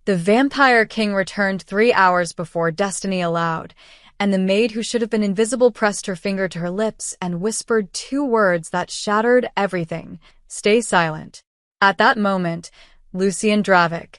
The vampire king returned 3 hours before destiny allowed, and the maid who should have been invisible pressed her finger to her lips and whispered 2 words that shattered everything. Stay silent. At that moment, Lucian Dravik,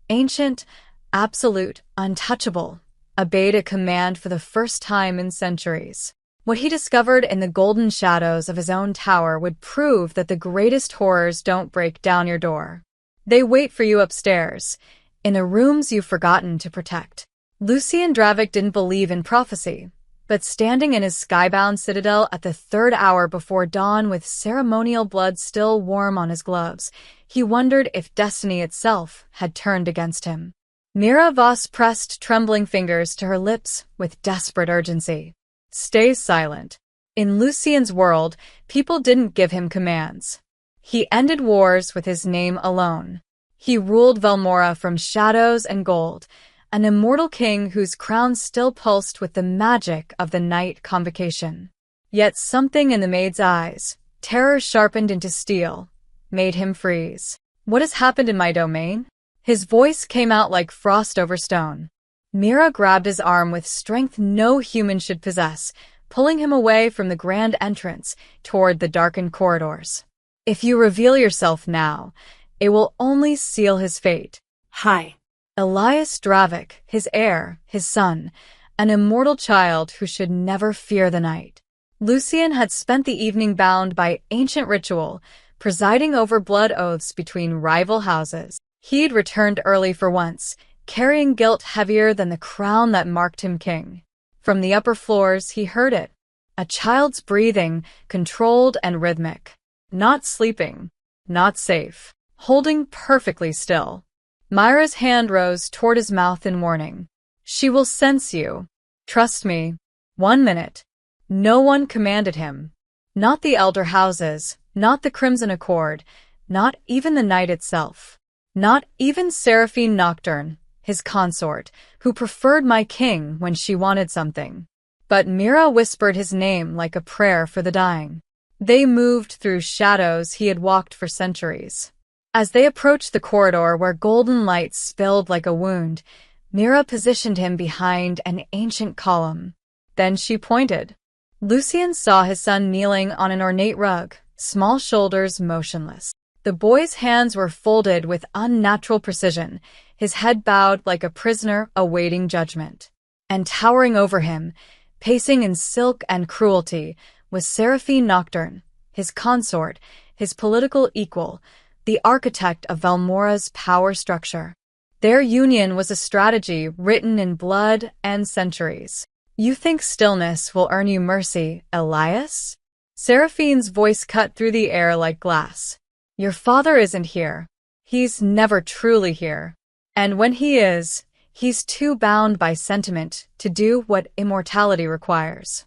ancient, absolute, untouchable, obeyed a command for the first time in centuries. What he discovered in the golden shadows of his own tower would prove that the greatest horrors don't break down your door. They wait for you upstairs, in the rooms you've forgotten to protect. Lucian Dravik didn't believe in prophecy, but standing in his skybound citadel at the 3rd hour before dawn with ceremonial blood still warm on his gloves, he wondered if destiny itself had turned against him. Mira Voss pressed trembling fingers to her lips with desperate urgency. Stay silent. In Lucian's world, people didn't give him commands. He ended wars with his name alone. He ruled Valmora from shadows and gold, an immortal king whose crown still pulsed with the magic of the night convocation. Yet something in the maid's eyes, terror sharpened into steel, made him freeze. What has happened in my domain? His voice came out like frost over stone. Mira grabbed his arm with strength no human should possess, pulling him away from the grand entrance toward the darkened corridors. If you reveal yourself now, it will only seal his fate. Hi. Elias Dravik, his heir, his son, an immortal child who should never fear the night. Lucian had spent the evening bound by ancient ritual, presiding over blood oaths between rival houses. He'd returned early for once, carrying guilt heavier than the crown that marked him king. From the upper floors, he heard it. A child's breathing, controlled and rhythmic. Not sleeping. Not safe. Holding perfectly still. Myra's hand rose toward his mouth in warning. She will sense you. Trust me. 1 minute. No one commanded him. Not the elder houses, not the Crimson Accord, not even the night itself. Not even Seraphine Nocturne, his consort, who preferred my king when she wanted something. But Mira whispered his name like a prayer for the dying. They moved through shadows he had walked for centuries. As they approached the corridor where golden light spilled like a wound, Mira positioned him behind an ancient column. Then she pointed. Lucian saw his son kneeling on an ornate rug, small shoulders motionless. The boy's hands were folded with unnatural precision, his head bowed like a prisoner awaiting judgment. And towering over him, pacing in silk and cruelty, was Seraphine Nocturne, his consort, his political equal, the architect of Valmora's power structure. Their union was a strategy written in blood and centuries. You think stillness will earn you mercy, Elias? Seraphine's voice cut through the air like glass. Your father isn't here. He's never truly here. And when he is, he's too bound by sentiment to do what immortality requires.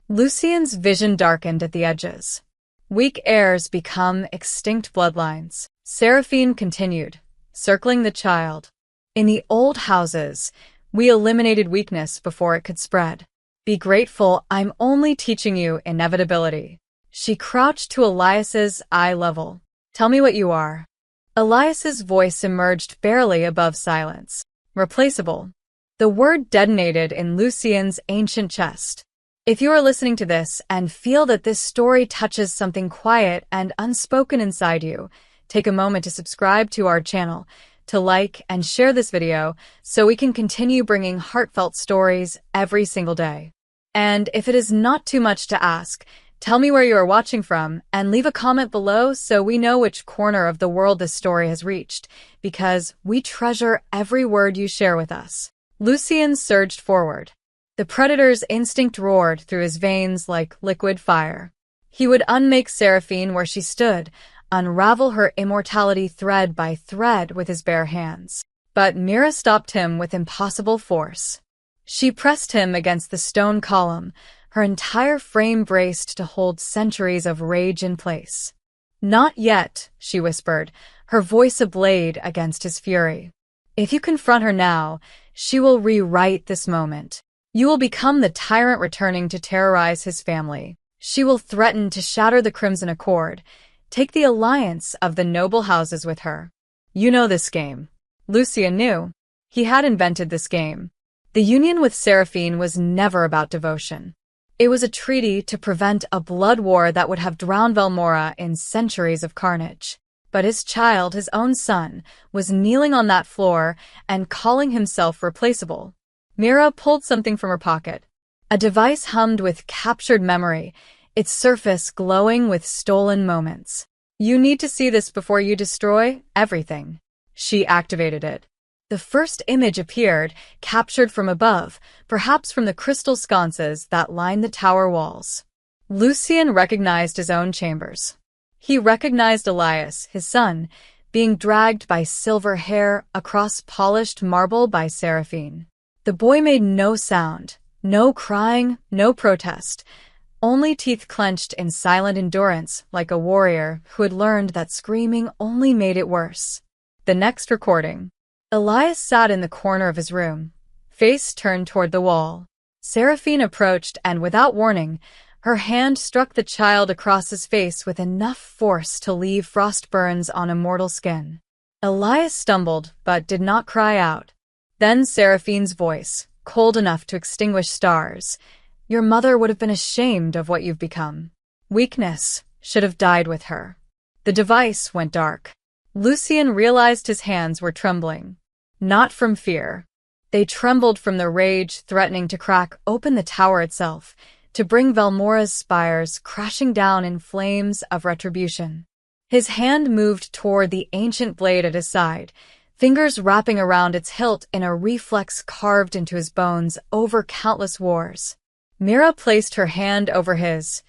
Lucian's vision darkened at the edges. Weak heirs become extinct bloodlines. Seraphine continued, circling the child. In the old houses, we eliminated weakness before it could spread. Be grateful, I'm only teaching you inevitability. She crouched to Elias's eye level. Tell me what you are. Elias's voice emerged barely above silence. Replaceable. The word detonated in Lucian's ancient chest. If you are listening to this and feel that this story touches something quiet and unspoken inside you, take a moment to subscribe to our channel, to like and share this video so we can continue bringing heartfelt stories every single day. And if it is not too much to ask, tell me where you are watching from and leave a comment below so we know which corner of the world this story has reached, because we treasure every word you share with us. Lucian surged forward. The predator's instinct roared through his veins like liquid fire. He would unmake Seraphine where she stood, unravel her immortality thread by thread with his bare hands. But Mira stopped him with impossible force. She pressed him against the stone column, her entire frame braced to hold centuries of rage in place. Not yet, she whispered, her voice ablaze against his fury. If you confront her now, she will rewrite this moment. You will become the tyrant returning to terrorize his family. She will threaten to shatter the Crimson Accord, take the alliance of the noble houses with her. You know this game. Lucian knew. He had invented this game. The union with Seraphine was never about devotion. It was a treaty to prevent a blood war that would have drowned Velmora in centuries of carnage. But his child, his own son, was kneeling on that floor and calling himself replaceable. Mira pulled something from her pocket. A device hummed with captured memory, its surface glowing with stolen moments. You need to see this before you destroy everything. She activated it. The first image appeared, captured from above, perhaps from the crystal sconces that lined the tower walls. Lucien recognized his own chambers. He recognized Elias, his son, being dragged by silver hair across polished marble by Seraphine. The boy made no sound, no crying, no protest, only teeth clenched in silent endurance like a warrior who had learned that screaming only made it worse. The next recording. Elias sat in the corner of his room, face turned toward the wall. Seraphine approached and, without warning, her hand struck the child across his face with enough force to leave frost burns on immortal skin. Elias stumbled, but did not cry out. Then Seraphine's voice, cold enough to extinguish stars. Your mother would have been ashamed of what you've become. Weakness should have died with her. The device went dark. Lucien realized his hands were trembling. Not from fear. They trembled from the rage threatening to crack open the tower itself, to bring Velmora's spires crashing down in flames of retribution. His hand moved toward the ancient blade at his side, fingers wrapping around its hilt in a reflex carved into his bones over countless wars. Mira placed her hand over his,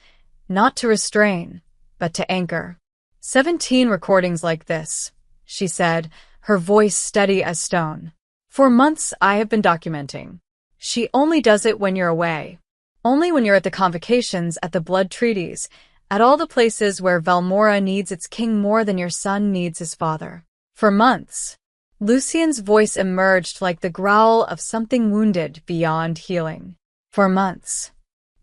not to restrain, but to anchor. 17 recordings like this, she said, her voice steady as stone. For months I have been documenting. She only does it when you're away. Only when you're at the convocations, at the blood treaties, at all the places where Velmora needs its king more than your son needs his father. For months. Lucien's voice emerged like the growl of something wounded beyond healing. For months.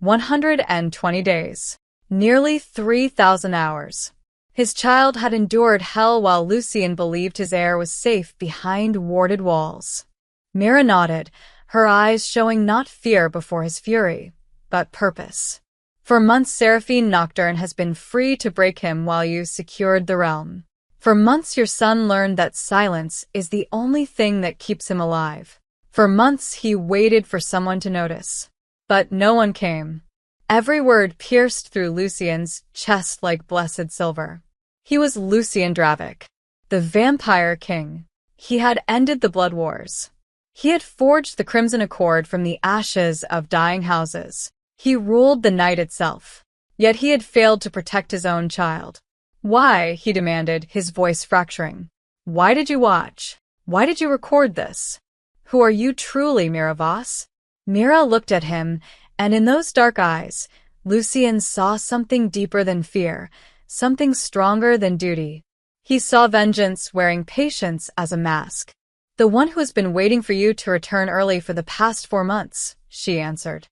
120 days. Nearly 3,000 hours. His child had endured hell while Lucien believed his heir was safe behind warded walls. Mira nodded, her eyes showing not fear before his fury, but purpose. For months Seraphine Nocturne has been free to break him while you secured the realm. For months your son learned that silence is the only thing that keeps him alive. For months he waited for someone to notice. But no one came. Every word pierced through Lucien's chest like blessed silver. He was Lucien Dravik, the Vampire King. He had ended the blood wars. He had forged the Crimson Accord from the ashes of dying houses. He ruled the night itself. Yet he had failed to protect his own child. Why, he demanded, his voice fracturing. Why did you watch? Why did you record this? Who are you truly, Mira Voss? Mira looked at him, and in those dark eyes, Lucien saw something deeper than fear, something stronger than duty. He saw vengeance wearing patience as a mask. The one who has been waiting for you to return early for the past 4 months, she answered.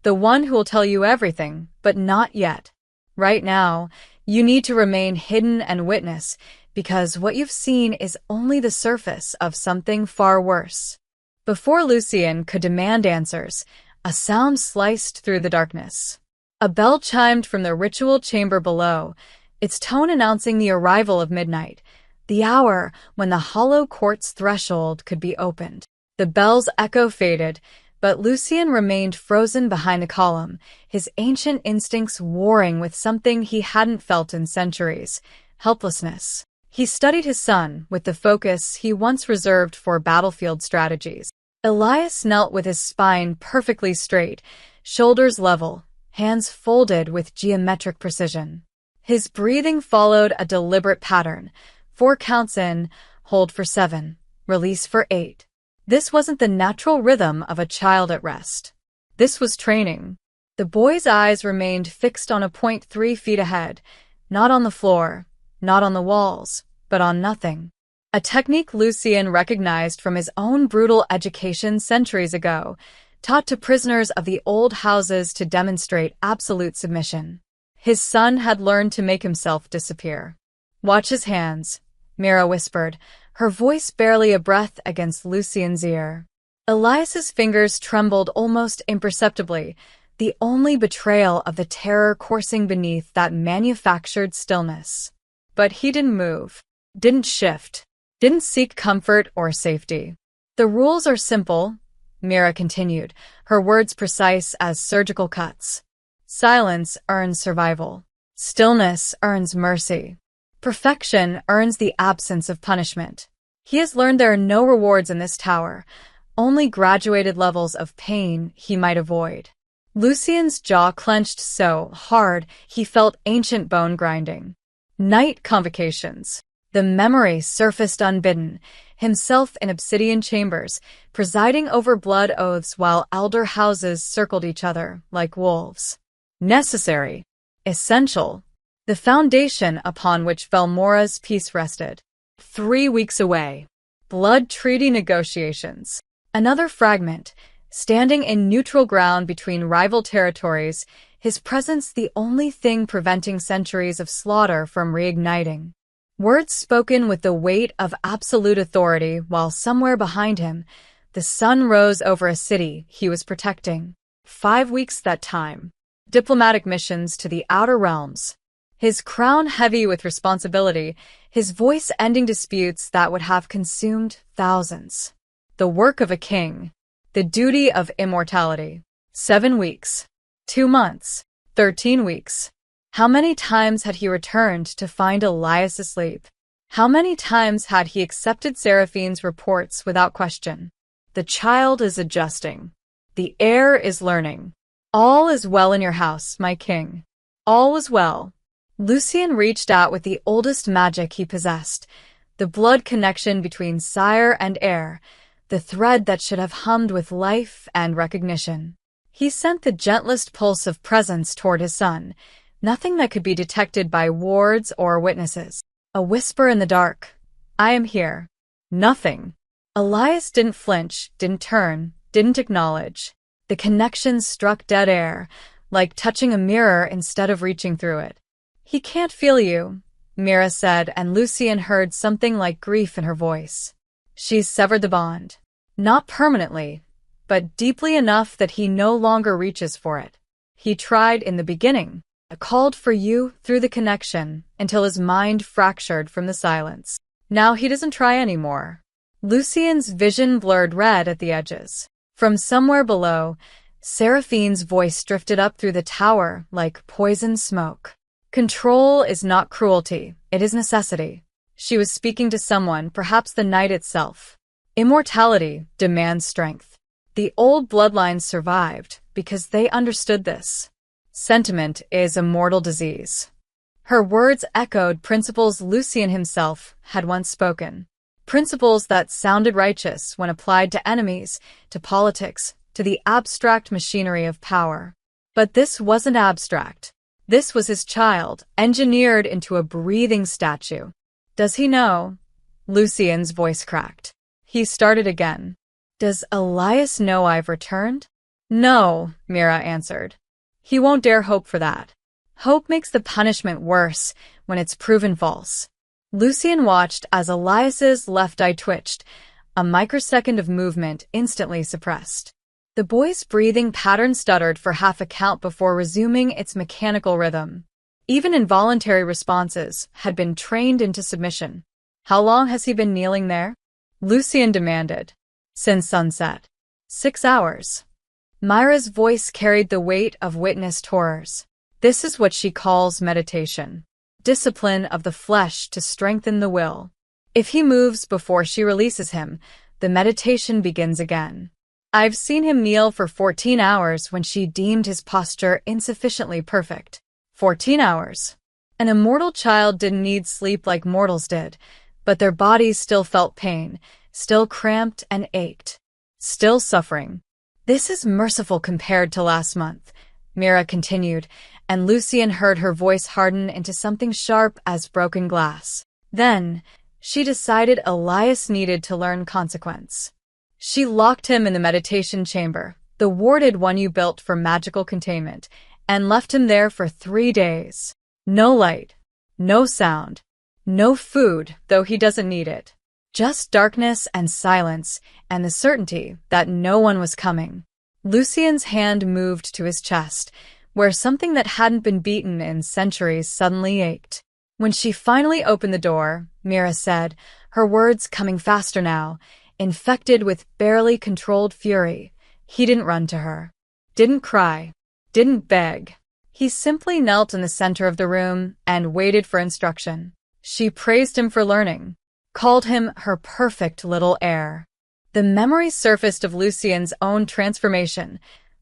The one who will tell you everything, but not yet. Right now, you need to remain hidden and witness, because what you've seen is only the surface of something far worse. Before Lucien could demand answers, a sound sliced through the darkness. A bell chimed from the ritual chamber below, its tone announcing the arrival of midnight, the hour when the hollow court's threshold could be opened. The bell's echo faded, but Lucien remained frozen behind the column, his ancient instincts warring with something he hadn't felt in centuries, helplessness. He studied his son with the focus he once reserved for battlefield strategies. Elias knelt with his spine perfectly straight, shoulders level, hands folded with geometric precision. His breathing followed a deliberate pattern. 4 counts in, hold for 7, release for 8. This wasn't the natural rhythm of a child at rest. This was training. The boy's eyes remained fixed on a point 3 feet ahead, not on the floor, not on the walls, but on nothing. A technique Lucien recognized from his own brutal education centuries ago, taught to prisoners of the old houses to demonstrate absolute submission. His son had learned to make himself disappear. Watch his hands, Mira whispered, her voice barely a breath against Lucien's ear. Elias's fingers trembled almost imperceptibly, the only betrayal of the terror coursing beneath that manufactured stillness. But he didn't move, didn't shift, didn't seek comfort or safety. The rules are simple, Mira continued, her words precise as surgical cuts. Silence earns survival. Stillness earns mercy. Perfection earns the absence of punishment. He has learned there are no rewards in this tower, only graduated levels of pain he might avoid. Lucien's jaw clenched so hard he felt ancient bone grinding. Night convocations. The memory surfaced unbidden, himself in obsidian chambers, presiding over blood oaths while elder houses circled each other like wolves. Necessary. Essential. The foundation upon which Velmora's peace rested. 3 weeks away. Blood treaty negotiations. Another fragment, standing in neutral ground between rival territories, his presence the only thing preventing centuries of slaughter from reigniting. Words spoken with the weight of absolute authority while somewhere behind him, the sun rose over a city he was protecting. 5 weeks that time. Diplomatic missions to the outer realms. His crown heavy with responsibility, his voice ending disputes that would have consumed thousands. The work of a king. The duty of immortality. 7 weeks. 2 months. 13 weeks. How many times had he returned to find Elias asleep? How many times had he accepted Seraphine's reports without question? The child is adjusting. The heir is learning. All is well in your house, my king. All is well. Lucien reached out with the oldest magic he possessed, the blood connection between sire and heir, the thread that should have hummed with life and recognition. He sent the gentlest pulse of presence toward his son, nothing that could be detected by wards or witnesses. A whisper in the dark. I am here. Nothing. Elias didn't flinch, didn't turn, didn't acknowledge. The connection struck dead air, like touching a mirror instead of reaching through it. He can't feel you, Mira said, and Lucien heard something like grief in her voice. She's severed the bond. Not permanently, but deeply enough that he no longer reaches for it. He tried in the beginning, called for you through the connection until his mind fractured from the silence. Now he doesn't try anymore. Lucien's vision blurred red at the edges. From somewhere below, Seraphine's voice drifted up through the tower like poison smoke. Control is not cruelty, it is necessity. She was speaking to someone, perhaps the night itself. Immortality demands strength. The old bloodlines survived because they understood this. Sentiment is a mortal disease. Her words echoed principles Lucien himself had once spoken. Principles that sounded righteous when applied to enemies, to politics, to the abstract machinery of power. But this wasn't abstract. This was his child, engineered into a breathing statue. Does he know? Lucien's voice cracked. He started again. Does Elias know I've returned? No, Mira answered. He won't dare hope for that. Hope makes the punishment worse when it's proven false. Lucien watched as Elias's left eye twitched, a microsecond of movement instantly suppressed. The boy's breathing pattern stuttered for half a count before resuming its mechanical rhythm. Even involuntary responses had been trained into submission. How long has he been kneeling there? Lucien demanded. Since sunset. 6 hours. Myra's voice carried the weight of witnessed horrors. This is what she calls meditation. Discipline of the flesh to strengthen the will. If he moves before she releases him, the meditation begins again. I've seen him kneel for 14 hours when she deemed his posture insufficiently perfect. 14 hours. An immortal child didn't need sleep like mortals did, but their bodies still felt pain, still cramped and ached, still suffering. This is merciful compared to last month, Mira continued, and Lucien heard her voice harden into something sharp as broken glass. Then, she decided Elias needed to learn consequence. She locked him in the meditation chamber, the warded one you built for magical containment, and left him there for 3 days. No light, no sound, no food, though he doesn't need it. Just darkness and silence, and the certainty that no one was coming. Lucien's hand moved to his chest, where something that hadn't been beaten in centuries suddenly ached. When she finally opened the door, Mira said, her words coming faster now, infected with barely controlled fury. He didn't run to her. Didn't cry. Didn't beg. He simply knelt in the center of the room and waited for instruction. She praised him for learning, called him her perfect little heir. The memories surfaced of Lucien's own transformation,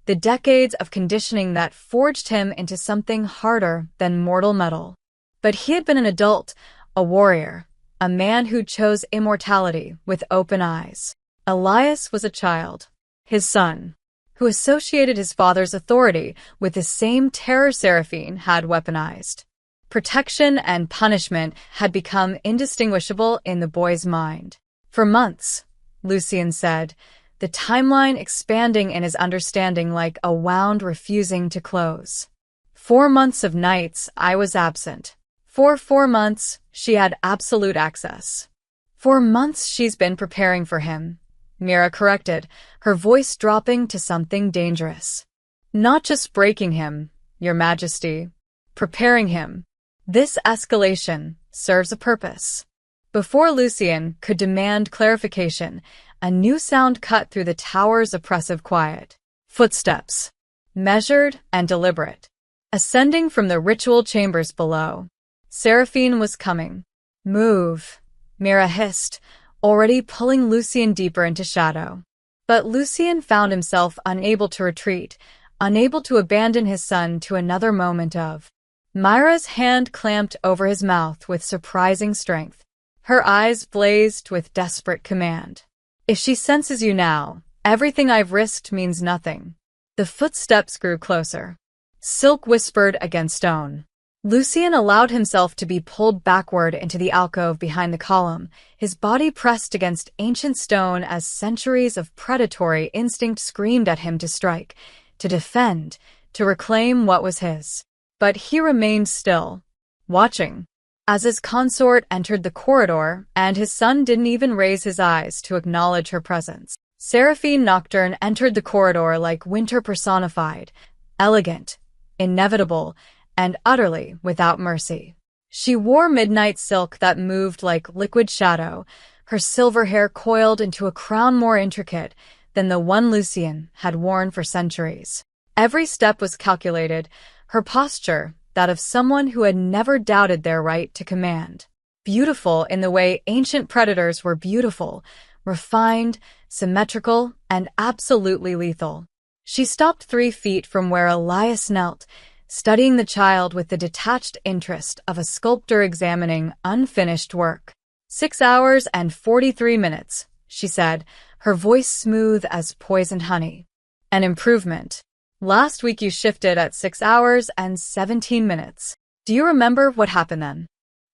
the decades of conditioning that forged him into something harder than mortal metal. But he had been an adult, a warrior, a man who chose immortality with open eyes. Elias was a child, his son, who associated his father's authority with the same terror Seraphine had weaponized. Protection and punishment had become indistinguishable in the boy's mind. For months, Lucien said, the timeline expanding in his understanding like a wound refusing to close. 4 months of nights I was absent. For 4 months, she had absolute access. 4 months she's been preparing for him, Mira corrected, her voice dropping to something dangerous. Not just breaking him, Your Majesty. Preparing him. This escalation serves a purpose. Before Lucien could demand clarification, a new sound cut through the tower's oppressive quiet. Footsteps. Measured and deliberate. Ascending from the ritual chambers below. Seraphine was coming. Move, Mira hissed, already pulling Lucien deeper into shadow. But Lucien found himself unable to retreat, unable to abandon his son to another moment of. Myra's hand clamped over his mouth with surprising strength. Her eyes blazed with desperate command. If she senses you now, everything I've risked means nothing. The footsteps grew closer. Silk whispered against stone. Lucien allowed himself to be pulled backward into the alcove behind the column, his body pressed against ancient stone as centuries of predatory instinct screamed at him to strike, to defend, to reclaim what was his. But he remained still, watching. As his consort entered the corridor, and his son didn't even raise his eyes to acknowledge her presence. Seraphine Nocturne entered the corridor like winter personified, elegant, inevitable, and utterly without mercy. She wore midnight silk that moved like liquid shadow, her silver hair coiled into a crown more intricate than the one Lucien had worn for centuries. Every step was calculated, her posture that of someone who had never doubted their right to command. Beautiful in the way ancient predators were beautiful, refined, symmetrical, and absolutely lethal. She stopped 3 feet from where Elias knelt, studying the child with the detached interest of a sculptor examining unfinished work. 6 hours and 43 minutes, she said, her voice smooth as poisoned honey. An improvement. Last week you shifted at 6 hours and 17 minutes. Do you remember what happened then?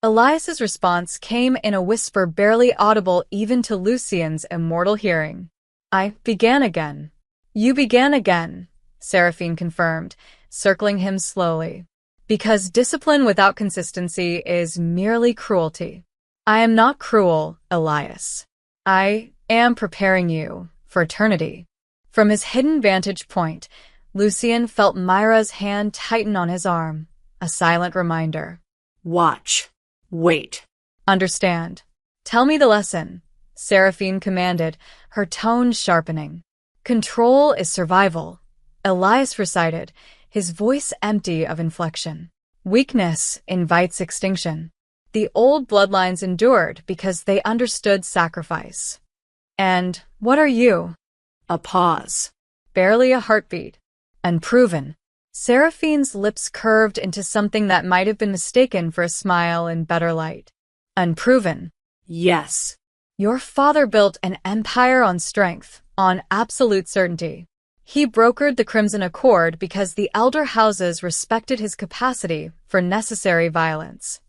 Elias's response came in a whisper barely audible even to Lucien's immortal hearing. I began again. You began again, Seraphine confirmed, circling him slowly. Because discipline without consistency is merely cruelty. I am not cruel, Elias. I am preparing you for eternity. From his hidden vantage point, Lucien felt Myra's hand tighten on his arm, a silent reminder. Watch. Wait. Understand. Tell me the lesson, Seraphine commanded, her tone sharpening. Control is survival, Elias recited, his voice empty of inflection. Weakness invites extinction. The old bloodlines endured because they understood sacrifice. And what are you? A pause. Barely a heartbeat. Unproven. Seraphine's lips curved into something that might have been mistaken for a smile in better light. Unproven. Yes. Your father built an empire on strength, on absolute certainty. He brokered the Crimson Accord because the elder houses respected his capacity for necessary violence.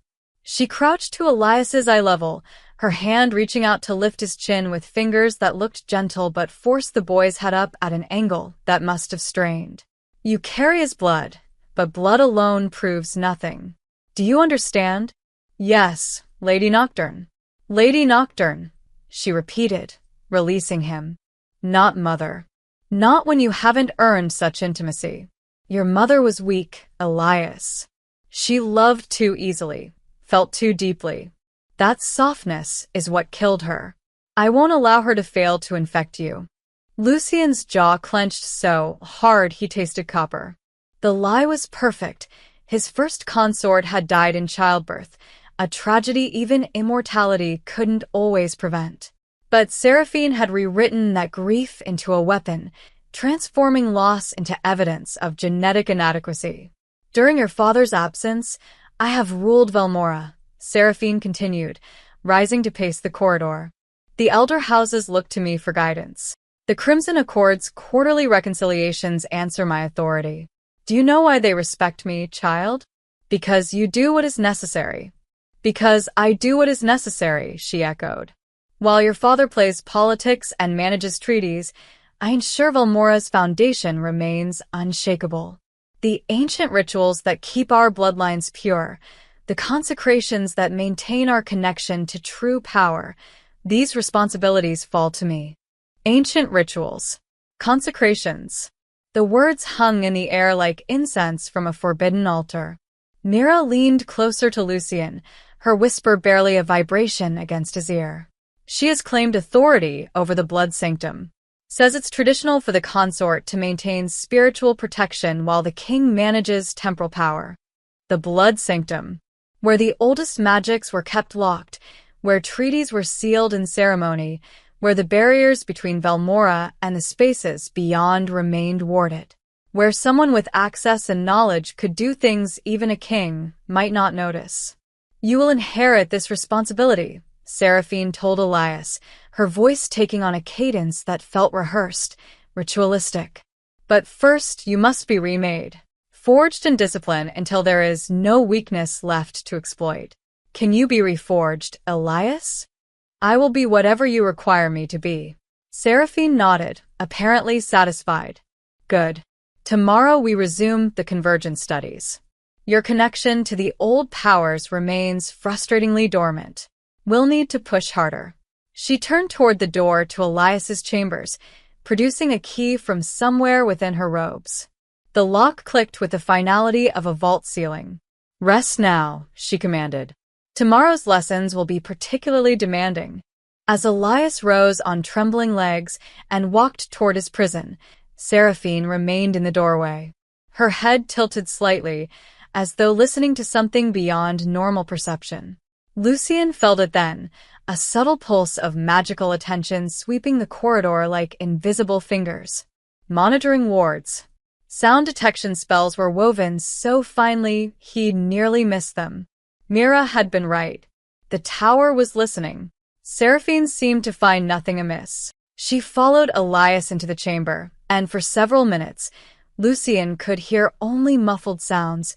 She crouched to Elias's eye level, her hand reaching out to lift his chin with fingers that looked gentle but forced the boy's head up at an angle that must have strained. You carry his blood, but blood alone proves nothing. Do you understand? Yes, Lady Nocturne. Lady Nocturne, she repeated, releasing him. Not mother. Not when you haven't earned such intimacy. Your mother was weak, Elias. She loved too easily, felt too deeply. That softness is what killed her. I won't allow her to fail to infect you. Lucien's jaw clenched so hard he tasted copper. The lie was perfect. His first consort had died in childbirth, a tragedy even immortality couldn't always prevent. But Seraphine had rewritten that grief into a weapon, transforming loss into evidence of genetic inadequacy. During your father's absence, I have ruled Velmora, Seraphine continued, rising to pace the corridor. The elder houses look to me for guidance. The Crimson Accord's quarterly reconciliations answer my authority. Do you know why they respect me, child? Because you do what is necessary. Because I do what is necessary, she echoed. While your father plays politics and manages treaties, I ensure Velmora's foundation remains unshakable. The ancient rituals that keep our bloodlines pure, the consecrations that maintain our connection to true power, these responsibilities fall to me. Ancient rituals. Consecrations. The words hung in the air like incense from a forbidden altar. Mira leaned closer to Lucien, her whisper barely a vibration against his ear. She has claimed authority over the blood sanctum. Says it's traditional for the consort to maintain spiritual protection while the king manages temporal power. The blood sanctum. Where the oldest magics were kept locked, where treaties were sealed in ceremony, where the barriers between Velmora and the spaces beyond remained warded, where someone with access and knowledge could do things even a king might not notice. You will inherit this responsibility, Seraphine told Elias, her voice taking on a cadence that felt rehearsed, ritualistic. But first, you must be remade, forged in discipline until there is no weakness left to exploit. Can you be reforged, Elias? I will be whatever you require me to be. Seraphine nodded, apparently satisfied. Good. Tomorrow we resume the convergence studies. Your connection to the old powers remains frustratingly dormant. We'll need to push harder. She turned toward the door to Elias's chambers, producing a key from somewhere within her robes. The lock clicked with the finality of a vault ceiling. Rest now, she commanded. Tomorrow's lessons will be particularly demanding. As Elias rose on trembling legs and walked toward his prison, Seraphine remained in the doorway. Her head tilted slightly, as though listening to something beyond normal perception. Lucien felt it then, a subtle pulse of magical attention sweeping the corridor like invisible fingers. Monitoring wards. Sound detection spells were woven so finely he'd nearly missed them. Mira had been right. The tower was listening. Seraphine seemed to find nothing amiss. She followed Elias into the chamber, and for several minutes, Lucien could hear only muffled sounds,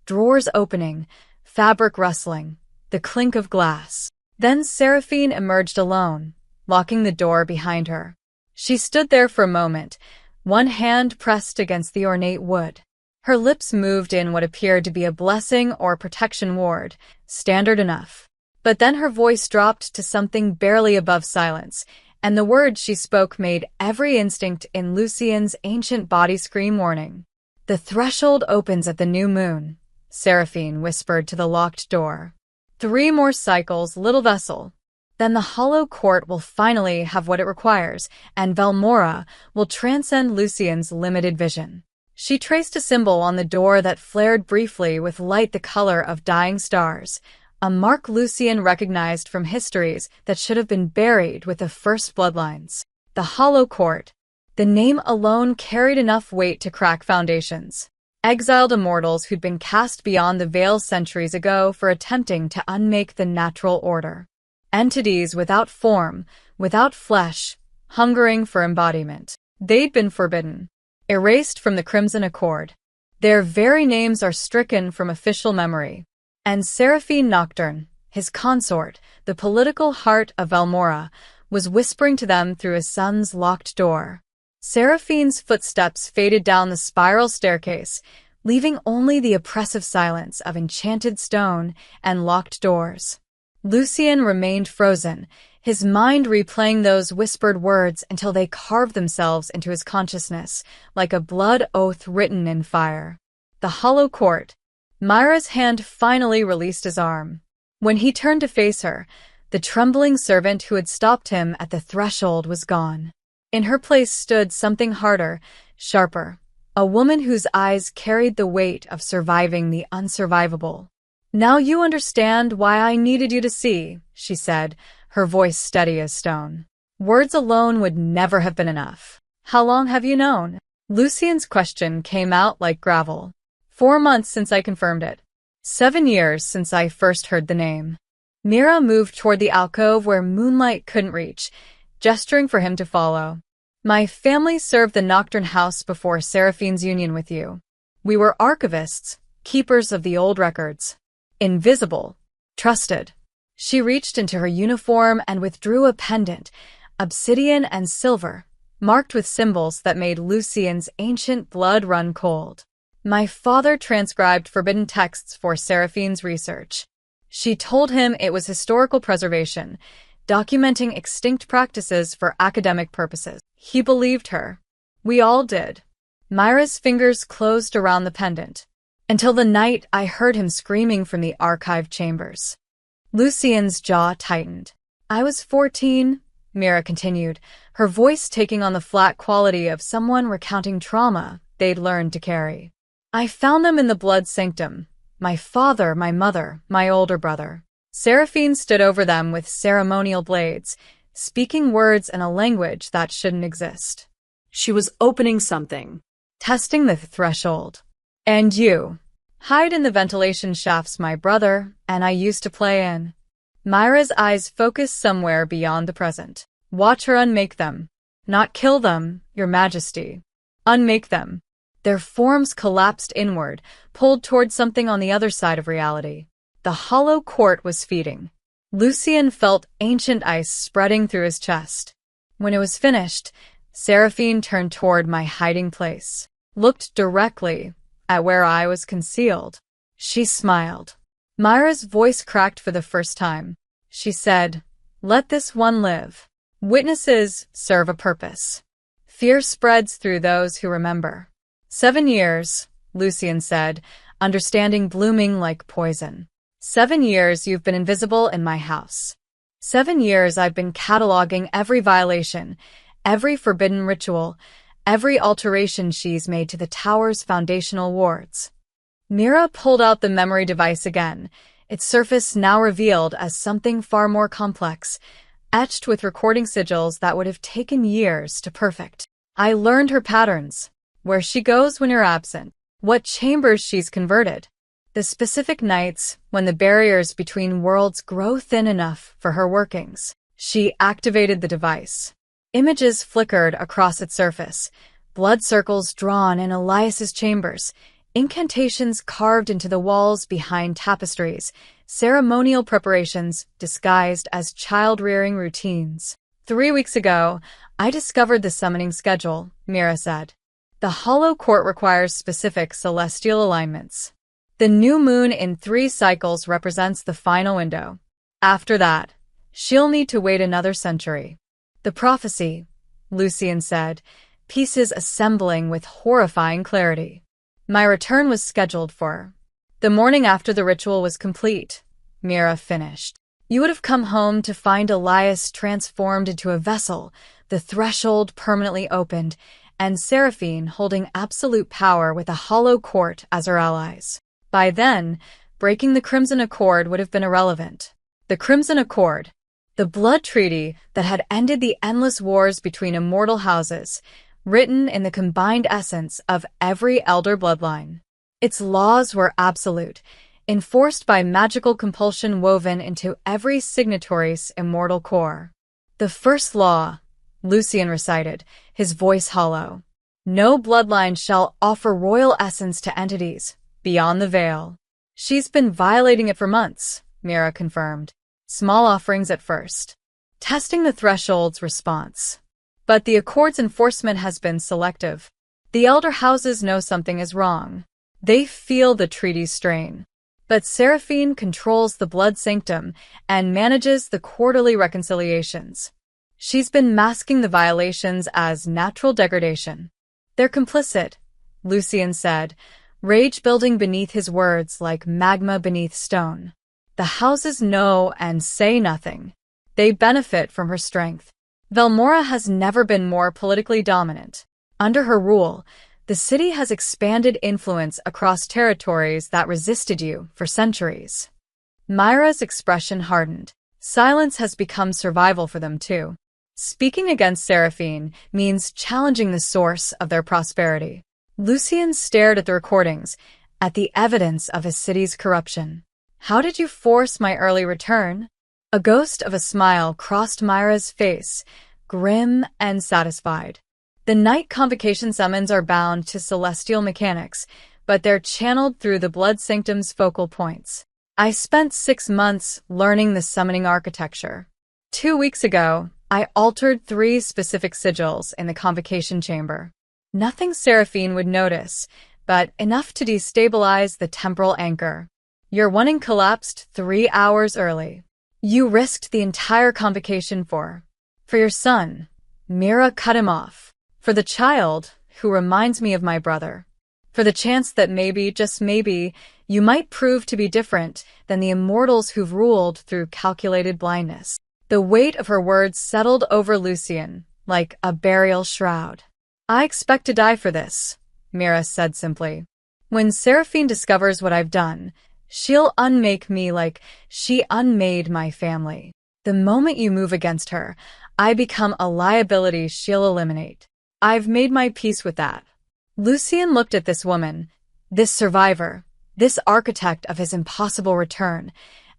drawers opening, fabric rustling, the clink of glass. Then Seraphine emerged alone, locking the door behind her. She stood there for a moment, one hand pressed against the ornate wood. Her lips moved in what appeared to be a blessing or protection ward, standard enough. But then her voice dropped to something barely above silence, and the words she spoke made every instinct in Lucien's ancient body scream warning. The threshold opens at the new moon, Seraphine whispered to the locked door. 3 more cycles, little vessel. Then the hollow court will finally have what it requires, and Velmora will transcend Lucien's limited vision. She traced a symbol on the door that flared briefly with light the color of dying stars, a mark Lucien recognized from histories that should have been buried with the first bloodlines. The Hollow Court. The name alone carried enough weight to crack foundations. Exiled immortals who'd been cast beyond the veil centuries ago for attempting to unmake the natural order. Entities without form, without flesh, hungering for embodiment. They'd been forbidden. Erased from the Crimson Accord. Their very names are stricken from official memory. And Seraphine Nocturne, his consort, the political heart of Velmora, was whispering to them through his son's locked door. Seraphine's footsteps faded down the spiral staircase, leaving only the oppressive silence of enchanted stone and locked doors. Lucien remained frozen, his mind replaying those whispered words until they carved themselves into his consciousness, like a blood oath written in fire. The hollow court. Myra's hand finally released his arm. When he turned to face her, the trembling servant who had stopped him at the threshold was gone. In her place stood something harder, sharper, a woman whose eyes carried the weight of surviving the unsurvivable. "Now you understand why I needed you to see," she said, her voice steady as stone. Words alone would never have been enough. "How long have you known?" Lucien's question came out like gravel. 4 months since I confirmed it. 7 years since I first heard the name. Mira moved toward the alcove where moonlight couldn't reach, gesturing for him to follow. "My family served the Nocturne House before Seraphine's union with you. We were archivists, keepers of the old records. Invisible. Trusted." She reached into her uniform and withdrew a pendant, obsidian and silver, marked with symbols that made Lucien's ancient blood run cold. "My father transcribed forbidden texts for Seraphine's research." She told him it was historical preservation, documenting extinct practices for academic purposes. He believed her. We all did. Myra's fingers closed around the pendant, until the night I heard him screaming from the archive chambers. Lucien's jaw tightened. "I was 14, Mira continued, her voice taking on the flat quality of someone recounting trauma they'd learned to carry. "I found them in the blood sanctum. My father, my mother, my older brother. Seraphine stood over them with ceremonial blades, speaking words in a language that shouldn't exist. She was opening something. Testing the threshold. And you. Hide in the ventilation shafts my brother and I used to play in." Myra's eyes focused somewhere beyond the present. "Watch her unmake them. Not kill them, Your Majesty. Unmake them." Their forms collapsed inward, pulled toward something on the other side of reality. The hollow court was feeding. Lucien felt ancient ice spreading through his chest. When it was finished, Seraphine turned toward my hiding place, looked directly at where I was concealed. She smiled. Myra's voice cracked for the first time. She said, "Let this one live. Witnesses serve a purpose. Fear spreads through those who remember." 7 years, Lucien said, understanding blooming like poison. 7 years you've been invisible in my house. 7 years I've been cataloging every violation, every forbidden ritual, every alteration she's made to the tower's foundational wards. Mira pulled out the memory device again, its surface now revealed as something far more complex, etched with recording sigils that would have taken years to perfect. "I learned her patterns. Where she goes when you're absent. What chambers she's converted. The specific nights when the barriers between worlds grow thin enough for her workings." She activated the device. Images flickered across its surface, blood circles drawn in Elias's chambers, incantations carved into the walls behind tapestries, ceremonial preparations disguised as child-rearing routines. 3 weeks ago, I discovered the summoning schedule, Mira said. The hollow court requires specific celestial alignments. The new moon in 3 cycles represents the final window. After that, she'll need to wait another century. The prophecy, Lucien said, pieces assembling with horrifying clarity. My return was scheduled for the morning after the ritual was complete, Mira finished. You would have come home to find Elias transformed into a vessel, the threshold permanently opened, and Seraphine holding absolute power with a hollow court as her allies. By then, breaking the Crimson Accord would have been irrelevant. The Crimson Accord, the blood treaty that had ended the endless wars between immortal houses, written in the combined essence of every elder bloodline. Its laws were absolute, enforced by magical compulsion woven into every signatory's immortal core. The first law, Lucien recited, his voice hollow. No bloodline shall offer royal essence to entities beyond the veil. She's been violating it for months, Mira confirmed. Small offerings at first. Testing the threshold's response. But the Accord's enforcement has been selective. The elder houses know something is wrong. They feel the treaty's strain. But Seraphine controls the blood sanctum and manages the quarterly reconciliations. She's been masking the violations as natural degradation. They're complicit, Lucien said, rage building beneath his words like magma beneath stone. The houses know and say nothing. They benefit from her strength. Velmora has never been more politically dominant. Under her rule, the city has expanded influence across territories that resisted you for centuries. Myra's expression hardened. Silence has become survival for them too. Speaking against Seraphine means challenging the source of their prosperity. Lucien stared at the recordings, at the evidence of his city's corruption. How did you force my early return? A ghost of a smile crossed Myra's face, grim and satisfied. The night convocation summons are bound to celestial mechanics, but they're channeled through the blood sanctum's focal points. I spent 6 months learning the summoning architecture. 2 weeks ago, I altered 3 specific sigils in the convocation chamber. Nothing Seraphine would notice, but enough to destabilize the temporal anchor. Your warning collapsed 3 hours early. You risked the entire convocation for your son. Mira cut him off. For the child, who reminds me of my brother. For the chance that maybe, just maybe, you might prove to be different than the immortals who've ruled through calculated blindness. The weight of her words settled over Lucien, like a burial shroud. I expect to die for this, Mira said simply. When Seraphine discovers what I've done, she'll unmake me like she unmade my family. The moment you move against her, I become a liability she'll eliminate. I've made my peace with that. Lucien looked at this woman, this survivor, this architect of his impossible return,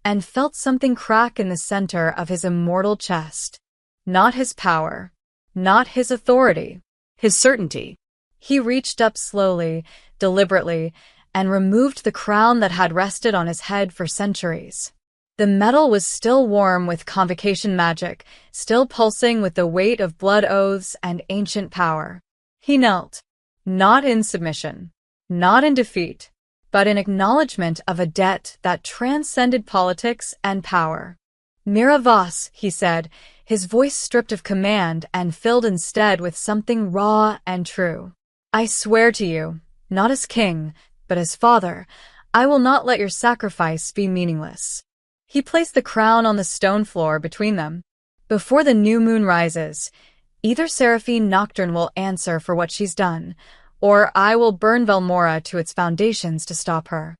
and felt something crack in the center of his immortal chest. Not his power, not his authority, his certainty. He reached up slowly, deliberately, and removed the crown that had rested on his head for centuries. The metal was still warm with convocation magic, still pulsing with the weight of blood oaths and ancient power. He knelt, not in submission, not in defeat, but in acknowledgement of a debt that transcended politics and power. Mira Voss, he said, his voice stripped of command and filled instead with something raw and true. I swear to you, not as king, but as father, I will not let your sacrifice be meaningless. He placed the crown on the stone floor between them. Before the new moon rises, either Seraphine Nocturne will answer for what she's done, or I will burn Velmora to its foundations to stop her.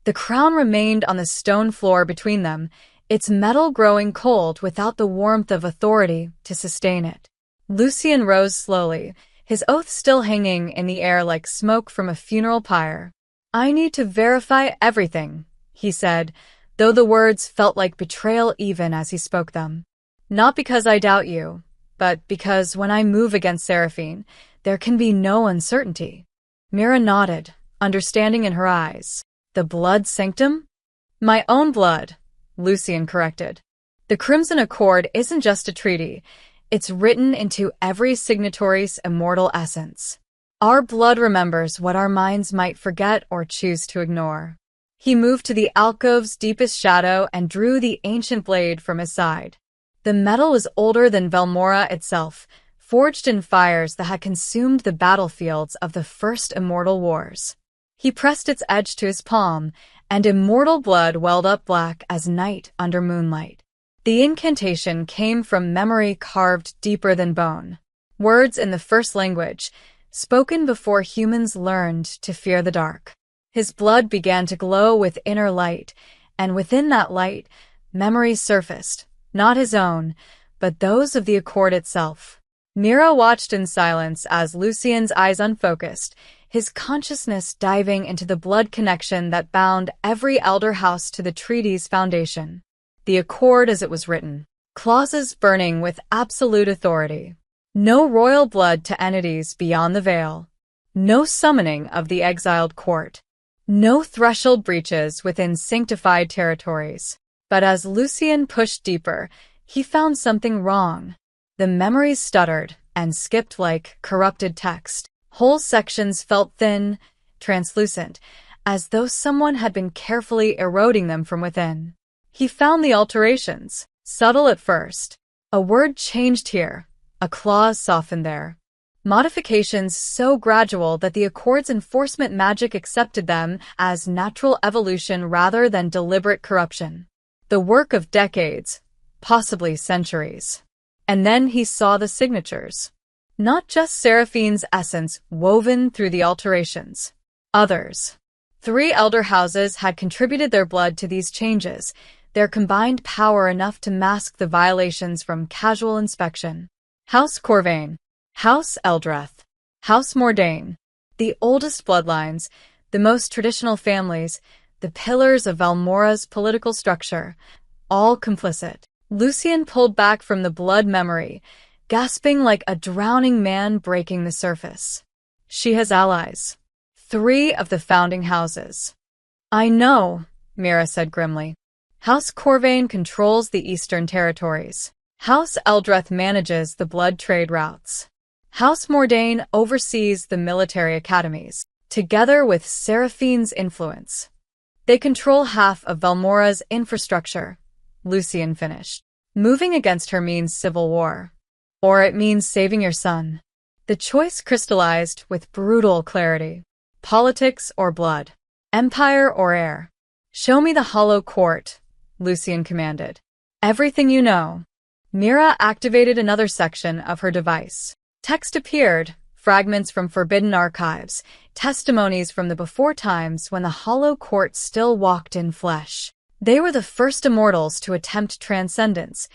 The crown remained on the stone floor between them, its metal growing cold without the warmth of authority to sustain it. Lucien rose slowly, his oath still hanging in the air like smoke from a funeral pyre. I need to verify everything, he said, though the words felt like betrayal even as he spoke them. Not because I doubt you, but because when I move against Seraphine, there can be no uncertainty. Mira nodded, understanding in her eyes. The blood sanctum? My own blood, Lucien corrected. The Crimson Accord isn't just a treaty. It's written into every signatory's immortal essence. Our blood remembers what our minds might forget or choose to ignore. He moved to the alcove's deepest shadow and drew the ancient blade from his side. The metal was older than Velmora itself, forged in fires that had consumed the battlefields of the first immortal wars. He pressed its edge to his palm, and immortal blood welled up black as night under moonlight. The incantation came from memory carved deeper than bone. Words in the first language, spoken before humans learned to fear the dark. His blood began to glow with inner light, and within that light, memories surfaced, not his own, but those of the Accord itself. Mira watched in silence as Lucien's eyes unfocused, his consciousness diving into the blood connection that bound every elder house to the treaty's foundation. The Accord as it was written. Clauses burning with absolute authority. No royal blood to entities beyond the veil. No summoning of the exiled court. No threshold breaches within sanctified territories. But as Lucien pushed deeper, he found something wrong. The memories stuttered and skipped like corrupted text. Whole sections felt thin, translucent, as though someone had been carefully eroding them from within. He found the alterations, subtle at first. A word changed here, a clause softened there. Modifications so gradual that the Accord's enforcement magic accepted them as natural evolution rather than deliberate corruption. The work of decades, possibly centuries. And then he saw the signatures. Not just Seraphine's essence woven through the alterations. Others. 3 elder houses had contributed their blood to these changes, their combined power enough to mask the violations from casual inspection. House Corvain, House Eldreth, House Mordain, the oldest bloodlines, the most traditional families, the pillars of Valmora's political structure, all complicit. Lucien pulled back from the blood memory, gasping like a drowning man breaking the surface. She has allies. 3 of the founding houses. I know, Mira said grimly. House Corvain controls the eastern territories. House Eldreth manages the blood trade routes. House Mordain oversees the military academies, together with Seraphine's influence. They control half of Valmora's infrastructure, Lucien finished. Moving against her means civil war. Or it means saving your son. The choice crystallized with brutal clarity. Politics or blood. Empire or heir. Show me the hollow court, Lucien commanded. Everything you know. Mira activated another section of her device. Text appeared, fragments from forbidden archives, testimonies from the before times when the hollow court still walked in flesh. They were the first immortals to attempt transcendence,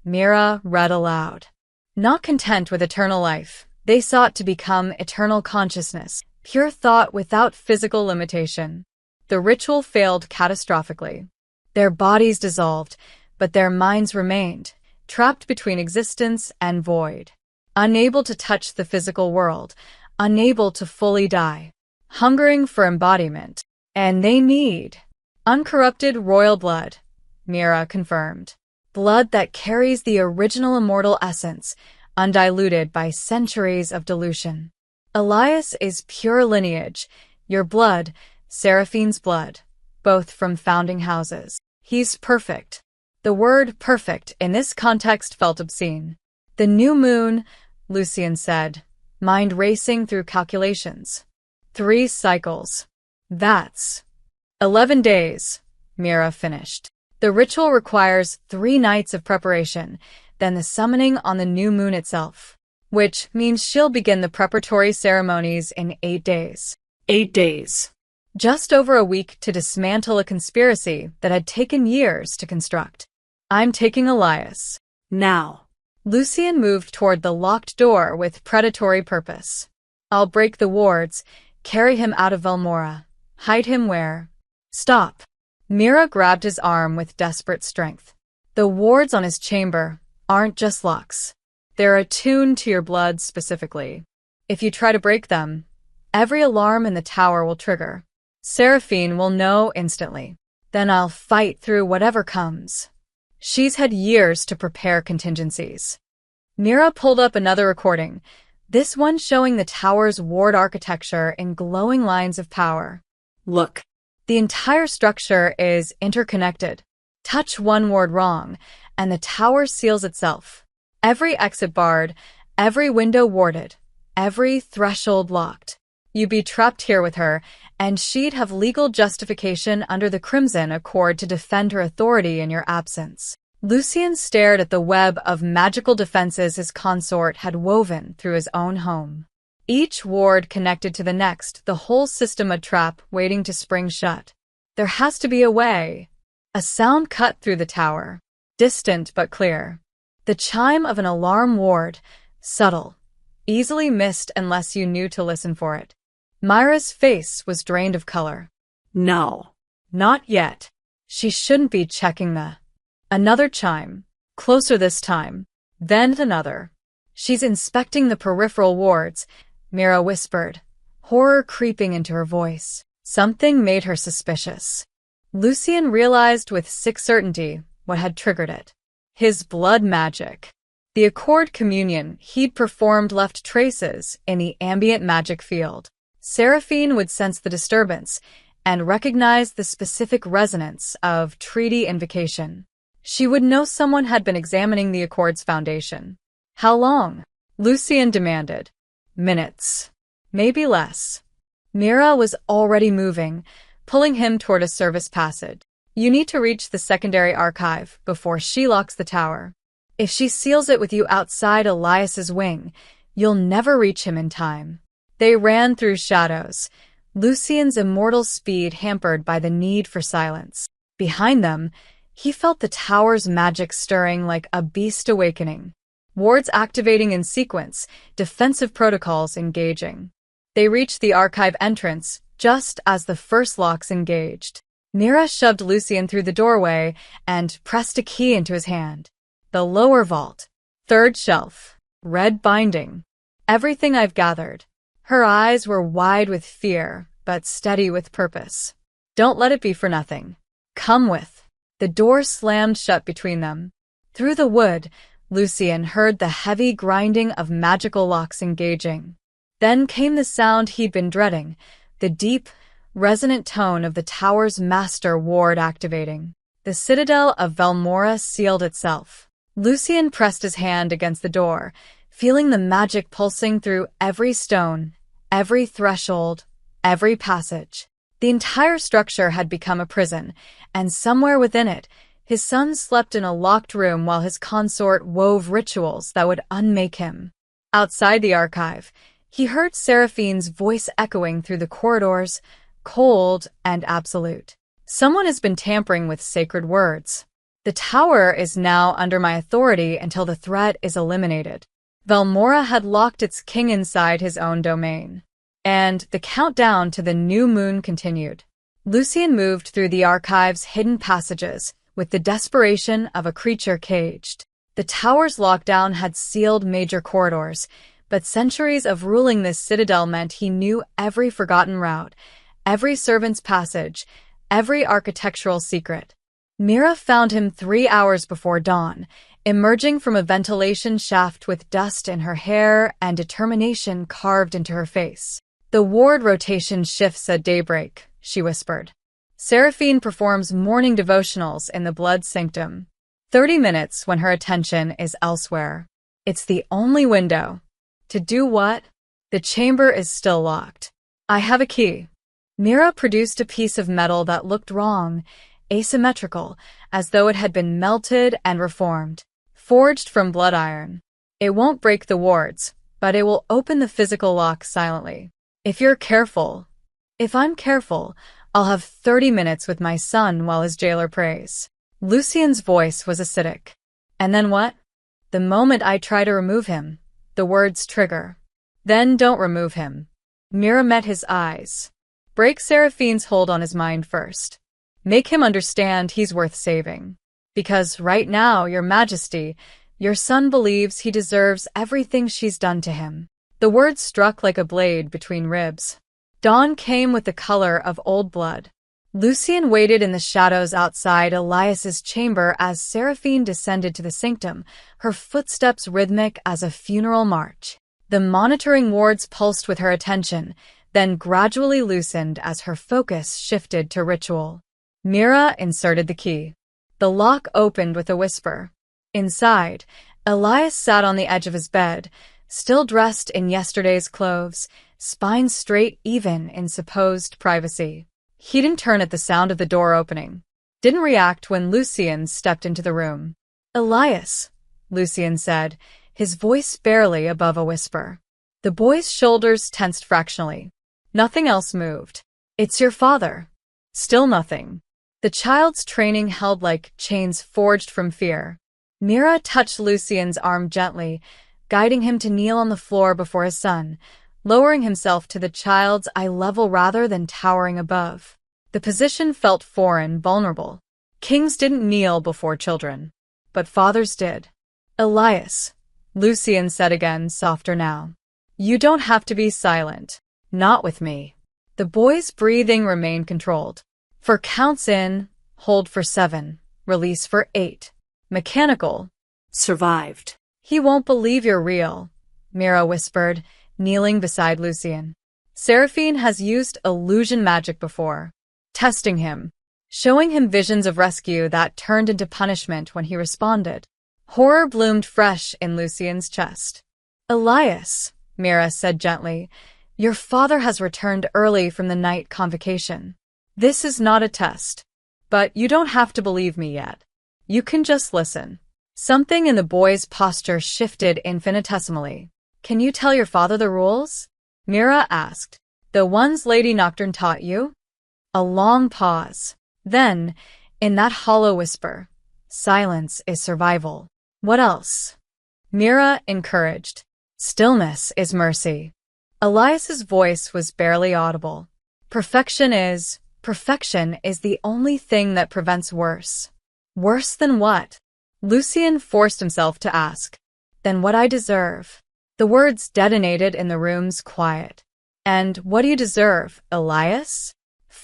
Mira read aloud. Not content with eternal life, they sought to become eternal consciousness, pure thought without physical limitation. The ritual failed catastrophically. Their bodies dissolved, but their minds remained, trapped between existence and void. Unable to touch the physical world, unable to fully die. Hungering for embodiment. And they need uncorrupted royal blood, Mira confirmed. Blood that carries the original immortal essence, undiluted by centuries of dilution. Elias is pure lineage, your blood, Seraphine's blood, both from founding houses. He's perfect. The word perfect in this context felt obscene. The new moon, Lucien said, mind racing through calculations. 3 cycles. That's 11 days, Mira finished. The ritual requires 3 nights of preparation, then the summoning on the new moon itself, which means she'll begin the preparatory ceremonies in 8 days. 8 days. Just over a week to dismantle a conspiracy that had taken years to construct. I'm taking Elias. Now. Lucien moved toward the locked door with predatory purpose. I'll break the wards, carry him out of Valmora, hide him where... Stop. Mira grabbed his arm with desperate strength. The wards on his chamber aren't just locks. They're attuned to your blood specifically. If you try to break them, every alarm in the tower will trigger. Seraphine will know instantly. Then I'll fight through whatever comes. She's had years to prepare contingencies. Mira pulled up another recording, this one showing the tower's ward architecture in glowing lines of power. Look. The entire structure is interconnected. Touch one ward wrong, and the tower seals itself. Every exit barred, every window warded, every threshold locked. You'd be trapped here with her, and she'd have legal justification under the Crimson Accord to defend her authority in your absence. Lucien stared at the web of magical defenses his consort had woven through his own home. Each ward connected to the next, the whole system a trap waiting to spring shut. There has to be a way. A sound cut through the tower, distant but clear. The chime of an alarm ward, subtle, easily missed unless you knew to listen for it. Myra's face was drained of color. No. Not yet. She shouldn't be checking the... Another chime, closer this time, then another. She's inspecting the peripheral wards, Mira whispered, horror creeping into her voice. Something made her suspicious. Lucien realized with sick certainty what had triggered it. His blood magic. The Accord communion he'd performed left traces in the ambient magic field. Seraphine would sense the disturbance, and recognized the specific resonance of treaty invocation. She would know someone had been examining the Accord's foundation. How long? Lucien demanded. Minutes. Maybe less. Mira was already moving, pulling him toward a service passage. You need to reach the secondary archive before she locks the tower. If she seals it with you outside Elias's wing, you'll never reach him in time. They ran through shadows, Lucien's immortal speed hampered by the need for silence. Behind them, he felt the tower's magic stirring like a beast awakening. Wards activating in sequence, defensive protocols engaging. They reached the archive entrance just as the first locks engaged. Mira shoved Lucien through the doorway and pressed a key into his hand. The lower vault. Third shelf. Red binding. Everything I've gathered. Her eyes were wide with fear, but steady with purpose. Don't let it be for nothing. Come with. The door slammed shut between them. Through the wood, Lucien heard the heavy grinding of magical locks engaging. Then came the sound he'd been dreading, the deep, resonant tone of the tower's master ward activating. The citadel of Valmora sealed itself. Lucien pressed his hand against the door, feeling the magic pulsing through every stone, every threshold, every passage. The entire structure had become a prison, and somewhere within it, his son slept in a locked room while his consort wove rituals that would unmake him. Outside the archive, he heard Seraphine's voice echoing through the corridors, cold and absolute. Someone has been tampering with sacred words. The tower is now under my authority until the threat is eliminated. Valmora had locked its king inside his own domain. And the countdown to the new moon continued. Lucien moved through the archive's hidden passages with the desperation of a creature caged. The tower's lockdown had sealed major corridors, but centuries of ruling this citadel meant he knew every forgotten route, every servant's passage, every architectural secret. Mira found him 3 hours before dawn, emerging from a ventilation shaft with dust in her hair and determination carved into her face. The ward rotation shifts at daybreak, she whispered. Seraphine performs morning devotionals in the blood sanctum. 30 minutes when her attention is elsewhere. It's the only window. To do what? The chamber is still locked. I have a key. Mira produced a piece of metal that looked wrong, asymmetrical, as though it had been melted and reformed. Forged from blood iron. It won't break the wards, but it will open the physical lock silently. If I'm careful, I'll have 30 minutes with my son while his jailer prays. Lucien's voice was acidic. And then what? The moment I try to remove him, the words trigger. Then don't remove him. Mira met his eyes. Break Seraphine's hold on his mind first. Make him understand he's worth saving. Because right now, Your Majesty, your son believes he deserves everything she's done to him. The words struck like a blade between ribs. Dawn came with the color of old blood. Lucien waited in the shadows outside Elias's chamber as Seraphine descended to the sanctum, her footsteps rhythmic as a funeral march. The monitoring wards pulsed with her attention, then gradually loosened as her focus shifted to ritual. Mira inserted the key. The lock opened with a whisper. Inside, Elias sat on the edge of his bed, still dressed in yesterday's clothes, spine straight even in supposed privacy. He didn't turn at the sound of the door opening. Didn't react when Lucien stepped into the room. Elias, Lucien said, his voice barely above a whisper. The boy's shoulders tensed fractionally. Nothing else moved. It's your father. Still nothing. The child's training held like chains forged from fear. Mira touched Lucien's arm gently, guiding him to kneel on the floor before his son, lowering himself to the child's eye level rather than towering above. The position felt foreign, vulnerable. Kings didn't kneel before children, but fathers did. Elias, Lucien said again, softer now. You don't have to be silent. Not with me. The boy's breathing remained controlled. For counts in, hold for 7, release for 8. Mechanical. Survived. He won't believe you're real, Mira whispered, kneeling beside Lucien. Seraphine has used illusion magic before. testing him, showing him visions of rescue that turned into punishment when he responded. Horror bloomed fresh in Lucien's chest. "Elias," Mira said gently, "your father has returned early from the night convocation. This is not a test. But you don't have to believe me yet. You can just listen." Something in the boy's posture shifted infinitesimally. "Can you tell your father the rules?" Mira asked. "The ones Lady Nocturne taught you?" A long pause. Then, in that hollow whisper, "Silence is survival." "What else?" Mira encouraged. "Stillness is mercy." Elias's voice was barely audible. Perfection is the only thing that prevents worse." "Worse than what?" Lucien forced himself to ask. "Than what I deserve." The words detonated in the room's quiet. "And what do you deserve, Elias?"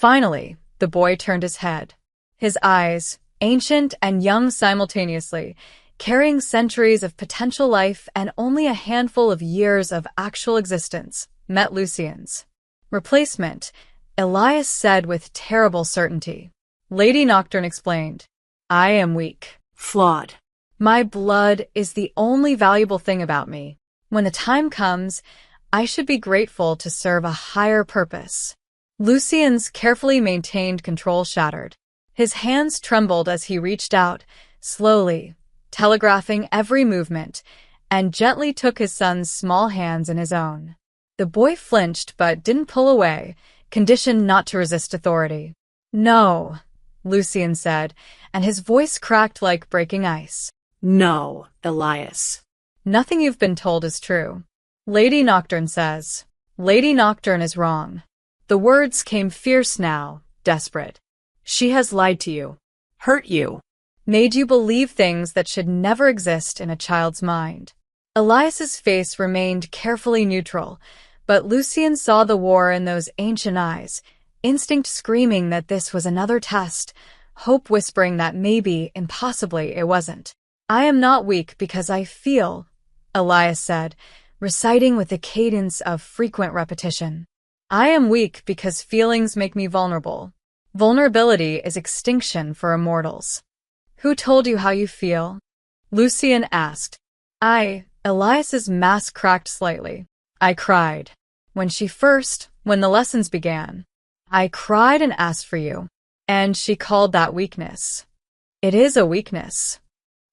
Finally, the boy turned his head. His eyes, ancient and young simultaneously, carrying centuries of potential life and only a handful of years of actual existence, met Lucien's. "Replacement," Elias said with terrible certainty. Lady Nocturne explained, "I am weak. Flawed. My blood is the only valuable thing about me. When the time comes, I should be grateful to serve a higher purpose." Lucien's carefully maintained control shattered. His hands trembled as he reached out, slowly, telegraphing every movement, and gently took his son's small hands in his own. The boy flinched but didn't pull away, conditioned not to resist authority. "No," Lucien said, and his voice cracked like breaking ice. "No, Elias." "Nothing you've been told is true. Lady Nocturne says." "Lady Nocturne is wrong." The words came fierce now, desperate. "She has lied to you. Hurt you. Made you believe things that should never exist in a child's mind." Elias's face remained carefully neutral, but Lucien saw the war in those ancient eyes, instinct screaming that this was another test, hope whispering that maybe, impossibly, it wasn't. "I am not weak because I feel," Elias said, reciting with a cadence of frequent repetition. "I am weak because feelings make me vulnerable. Vulnerability is extinction for immortals." "Who told you how you feel?" Lucien asked. Elias's mask cracked slightly. "I cried. When the lessons began. I cried and asked for you. And she called that weakness." "It is a weakness."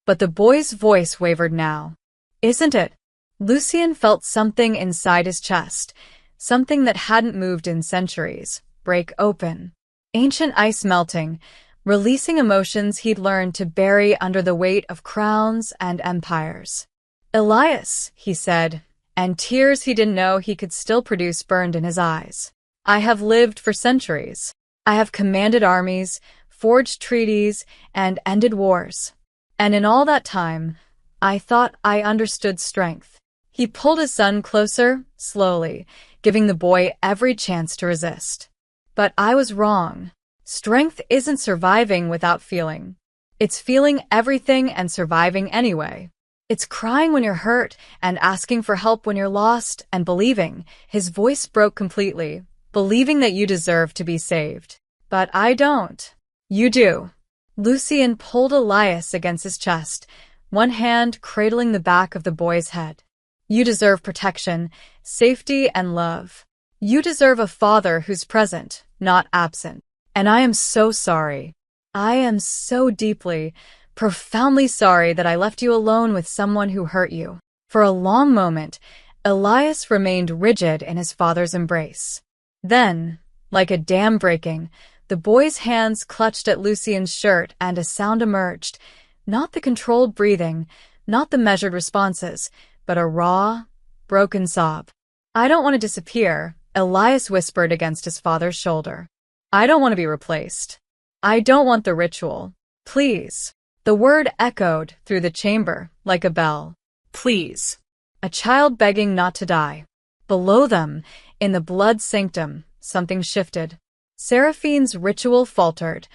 But the boy's voice wavered now. "Isn't it?" Lucien felt something inside his chest, something that hadn't moved in centuries, break open. Ancient ice melting, releasing emotions he'd learned to bury under the weight of crowns and empires. "Elias," he said, and tears he didn't know he could still produce burned in his eyes. "I have lived for centuries. I have commanded armies, forged treaties, and ended wars. And in all that time, I thought I understood strength." He pulled his son closer, slowly, giving the boy every chance to resist. "But I was wrong. Strength isn't surviving without feeling. It's feeling everything and surviving anyway. It's crying when you're hurt and asking for help when you're lost and believing," his voice broke completely, "believing that you deserve to be saved. But I don't." "You do." Lucien pulled Elias against his chest, one hand cradling the back of the boy's head. "You deserve protection, safety, and love. You deserve a father who's present, not absent. And I am so sorry. I am so deeply, profoundly sorry that I left you alone with someone who hurt you." For a long moment, Elias remained rigid in his father's embrace. Then, like a dam breaking, the boy's hands clutched at Lucien's shirt and a sound emerged, not the controlled breathing, not the measured responses, but a raw, broken sob. "I don't want to disappear," Elias whispered against his father's shoulder. "I don't want to be replaced. I don't want the ritual. Please." The word echoed through the chamber like a bell. "Please." A child begging not to die. Below them, in the blood sanctum, something shifted. Seraphine's ritual faltered.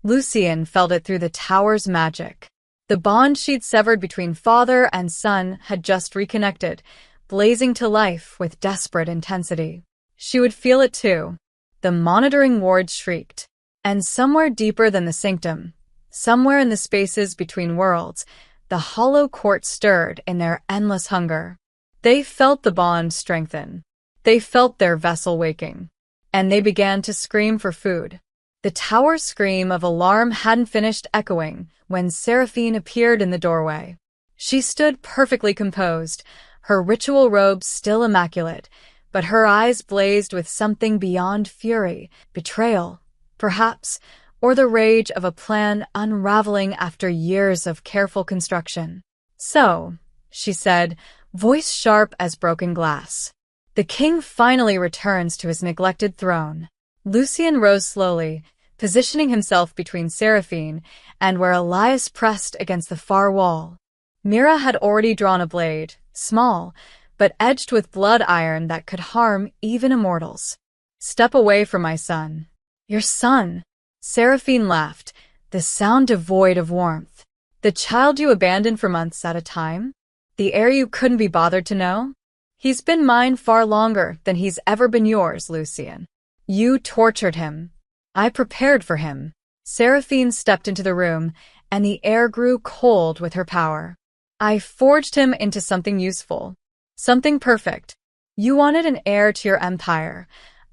Lucien felt it through the tower's magic. The bond she'd severed between father and son had just reconnected, blazing to life with desperate intensity. She would feel it too. The monitoring ward shrieked. And somewhere deeper than the sanctum, somewhere in the spaces between worlds, the hollow court stirred in their endless hunger. They felt the bond strengthen. They felt their vessel waking. And they began to scream for food. The tower's scream of alarm hadn't finished echoing when Seraphine appeared in the doorway. She stood perfectly composed, her ritual robes still immaculate, but her eyes blazed with something beyond fury, betrayal, perhaps, or the rage of a plan unraveling after years of careful construction. "So," she said, voice sharp as broken glass, "the king finally returns to his neglected throne." Lucien rose slowly, positioning himself between Seraphine and where Elias pressed against the far wall. Mira had already drawn a blade, small, but edged with blood iron that could harm even immortals. "Step away from my son." "Your son?" Seraphine laughed, the sound devoid of warmth. "The child you abandoned for months at a time? The heir you couldn't be bothered to know? He's been mine far longer than he's ever been yours, Lucien. You tortured him. I prepared for him." Seraphine stepped into the room, and the air grew cold with her power. "I forged him into something useful. Something perfect. You wanted an heir to your empire.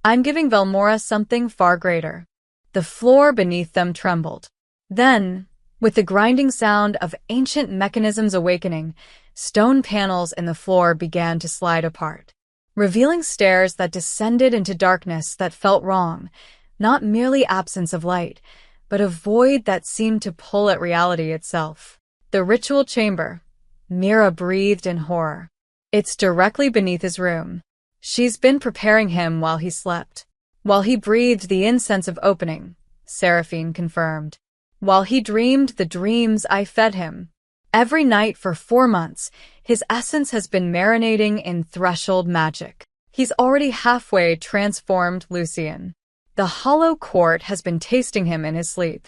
I'm giving Velmora something far greater." The floor beneath them trembled. Then, with the grinding sound of ancient mechanisms awakening, stone panels in the floor began to slide apart, revealing stairs that descended into darkness that felt wrong, not merely absence of light, but a void that seemed to pull at reality itself. The ritual chamber. Mira breathed in horror. "It's directly beneath his room. She's been preparing him while he slept. While he breathed the incense of opening," Seraphine confirmed. "While he dreamed the dreams I fed him. Every night for 4 months, his essence has been marinating in threshold magic. He's already halfway transformed Lucien. The hollow court has been tasting him in his sleep."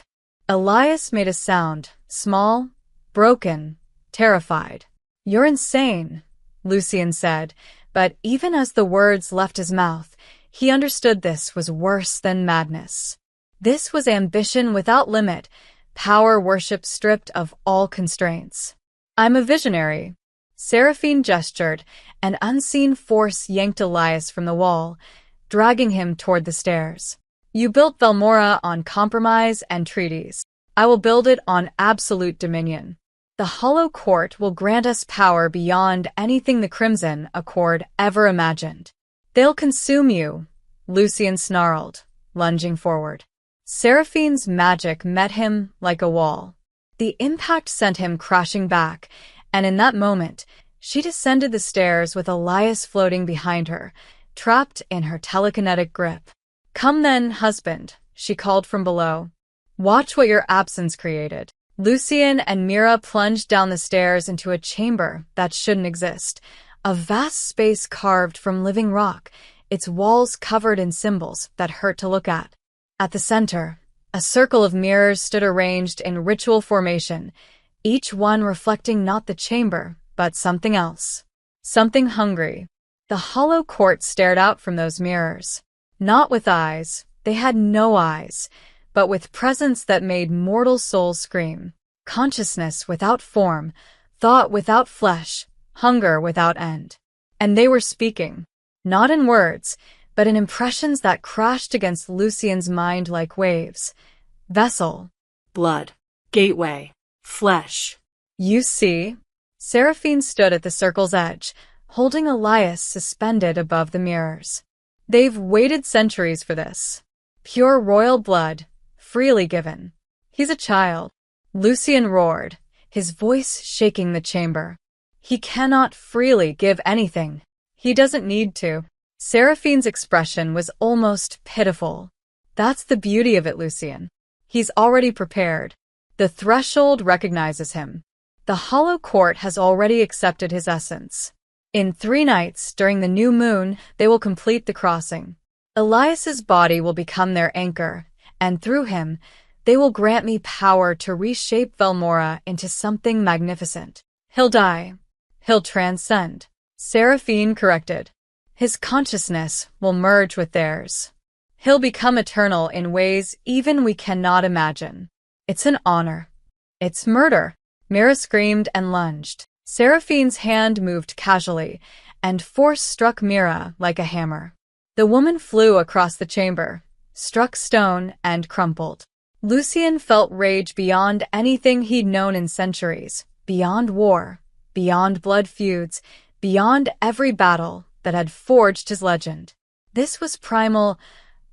Elias made a sound, small, broken, terrified. "You're insane," Lucien said, but even as the words left his mouth, he understood this was worse than madness. This was ambition without limit, power worship stripped of all constraints. "I'm a visionary." Seraphine gestured, an unseen force yanked Elias from the wall, dragging him toward the stairs. "You built Velmora on compromise and treaties. I will build it on absolute dominion. The hollow court will grant us power beyond anything the Crimson Accord ever imagined." "They'll consume you," Lucien snarled, lunging forward. Seraphine's magic met him like a wall. The impact sent him crashing back, and in that moment, she descended the stairs with Elias floating behind her, trapped in her telekinetic grip. "Come then, husband," she called from below. "Watch what your absence created." Lucien and Mira plunged down the stairs into a chamber that shouldn't exist, a vast space carved from living rock, its walls covered in symbols that hurt to look at. At the center, a circle of mirrors stood arranged in ritual formation, each one reflecting not the chamber, but something else. Something hungry. The hollow court stared out from those mirrors. Not with eyes, they had no eyes, but with presence that made mortal souls scream. Consciousness without form, thought without flesh, hunger without end. And they were speaking, not in words, but in impressions that crashed against Lucien's mind like waves. Vessel. Blood. Gateway. Flesh. "You see?" Seraphine stood at the circle's edge, holding Elias suspended above the mirrors. "They've waited centuries for this. Pure royal blood, freely given. He's a child." Lucien roared, his voice shaking the chamber. "He cannot freely give anything. He doesn't need to." Seraphine's expression was almost pitiful. "That's the beauty of it, Lucien. He's already prepared. The threshold recognizes him. The hollow court has already accepted his essence. In 3 nights, during the new moon, they will complete the crossing. Elias's body will become their anchor, and through him, they will grant me power to reshape Velmora into something magnificent. He'll die. He'll transcend." Seraphine corrected. "His consciousness will merge with theirs. He'll become eternal in ways even we cannot imagine. It's an honor. It's murder. Mira screamed and lunged. Seraphine's hand moved casually, and force struck Mira like a hammer. The woman flew across the chamber, struck stone, and crumpled. Lucien felt rage beyond anything he'd known in centuries, beyond war, beyond blood feuds, beyond every battle that had forged his legend. This was primal,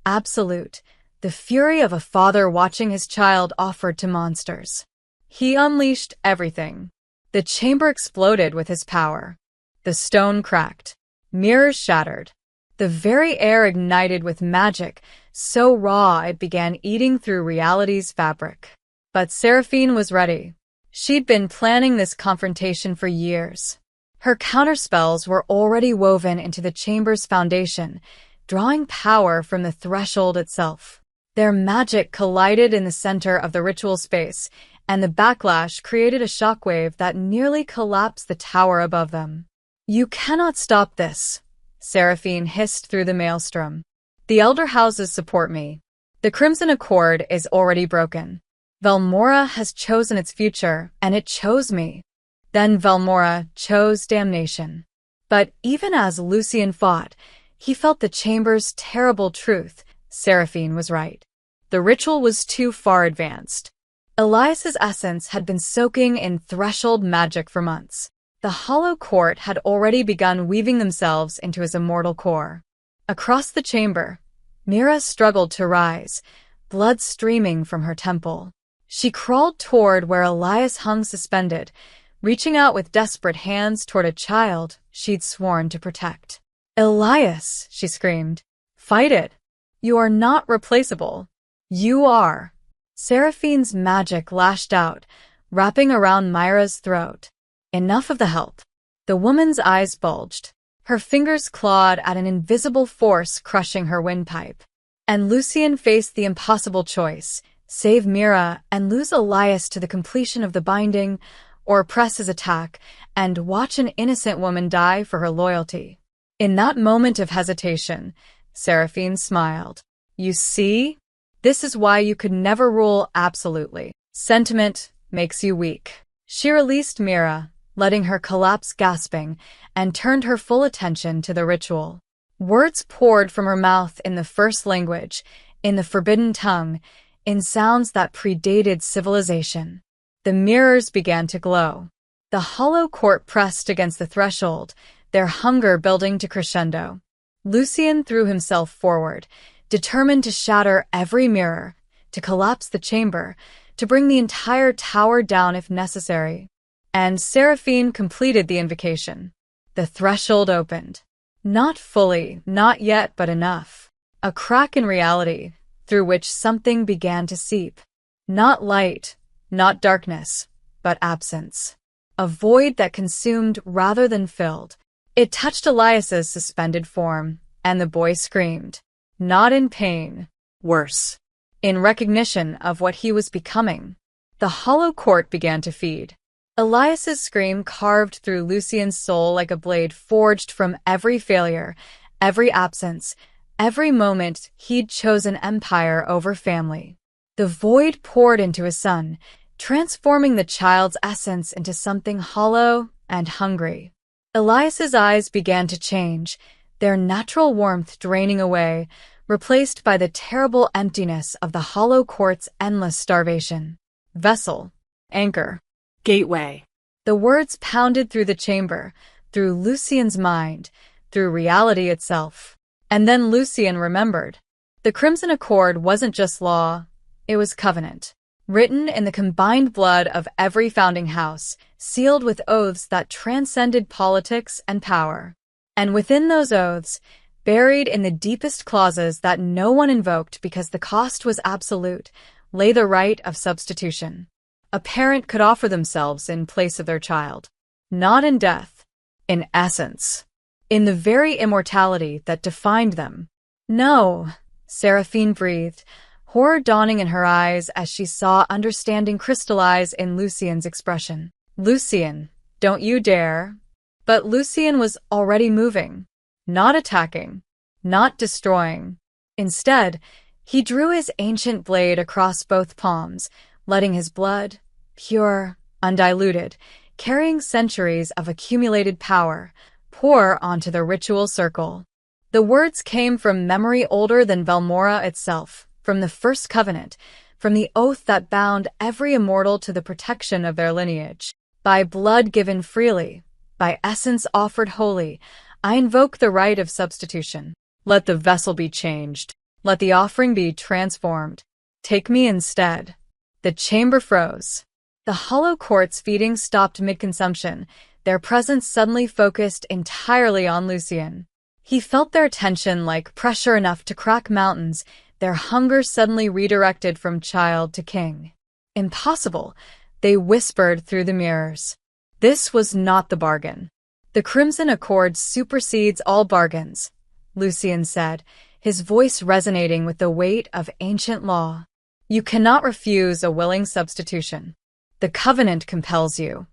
absolute, the fury of a father watching his child offered to monsters. He unleashed everything. The chamber exploded with his power. The stone cracked. Mirrors shattered. The very air ignited with magic, so raw it began eating through reality's fabric. But Seraphine was ready. She'd been planning this confrontation for years. Her counterspells were already woven into the chamber's foundation, drawing power from the threshold itself. Their magic collided in the center of the ritual space, and the backlash created a shockwave that nearly collapsed the tower above them. "You cannot stop this," Seraphine hissed through the maelstrom. "The Elder Houses support me. The Crimson Accord is already broken. Velmora has chosen its future, and it chose me. Then Velmora chose damnation." But even as Lucien fought, he felt the chamber's terrible truth. Seraphine was right. The ritual was too far advanced. Elias's essence had been soaking in threshold magic for months. The hollow court had already begun weaving themselves into his immortal core. Across the chamber, Mira struggled to rise, blood streaming from her temple. She crawled toward where Elias hung suspended, reaching out with desperate hands toward a child she'd sworn to protect. "Elias," she screamed. "Fight it. You are not replaceable. You are." Seraphine's magic lashed out, wrapping around Myra's throat. Enough of the help. The woman's eyes bulged. Her fingers clawed at an invisible force crushing her windpipe. And Lucien faced the impossible choice: save Mira and lose Elias to the completion of the binding, or press his attack and watch an innocent woman die for her loyalty. In that moment of hesitation, Seraphine smiled. "You see? This is why you could never rule absolutely. Sentiment makes you weak." She released Mira, letting her collapse gasping, and turned her full attention to the ritual. Words poured from her mouth in the first language, in the forbidden tongue, in sounds that predated civilization. The mirrors began to glow. The hollow court pressed against the threshold, their hunger building to crescendo. Lucien threw himself forward, determined to shatter every mirror, to collapse the chamber, to bring the entire tower down if necessary. And Seraphine completed the invocation. The threshold opened. Not fully, not yet, but enough. A crack in reality, through which something began to seep. Not light, not darkness, but absence. A void that consumed rather than filled. It touched Elias's suspended form, and the boy screamed. Not in pain. Worse. In recognition of what he was becoming. The hollow court began to feed. Elias's scream carved through Lucien's soul like a blade forged from every failure, every absence, every moment he'd chosen empire over family. The void poured into his son, transforming the child's essence into something hollow and hungry. Elias's eyes began to change, their natural warmth draining away, replaced by the terrible emptiness of the hollow court's endless starvation. Vessel. Anchor. Gateway. The words pounded through the chamber, through Lucien's mind, through reality itself. And then Lucien remembered. The Crimson Accord wasn't just law, it was covenant. Written in the combined blood of every founding house, sealed with oaths that transcended politics and power. And within those oaths, buried in the deepest clauses that no one invoked because the cost was absolute, lay the right of substitution. A parent could offer themselves in place of their child. Not in death, in essence. In the very immortality that defined them. No, Seraphine breathed, horror dawning in her eyes as she saw understanding crystallize in Lucien's expression. Lucien, don't you dare. But Lucien was already moving. Not attacking. Not destroying. Instead, he drew his ancient blade across both palms, letting his blood, pure, undiluted, carrying centuries of accumulated power, pour onto the ritual circle. The words came from memory older than Velmora itself, from the First Covenant, from the oath that bound every immortal to the protection of their lineage. By blood given freely, by essence offered wholly, I invoke the right of substitution. Let the vessel be changed. Let the offering be transformed. Take me instead. The chamber froze. The hollow quartz feeding stopped mid-consumption, their presence suddenly focused entirely on Lucien. He felt their tension like pressure enough to crack mountains, their hunger suddenly redirected from child to king. Impossible, they whispered through the mirrors. This was not the bargain. The Crimson Accord supersedes all bargains, Lucien said, his voice resonating with the weight of ancient law. You cannot refuse a willing substitution. The covenant compels you.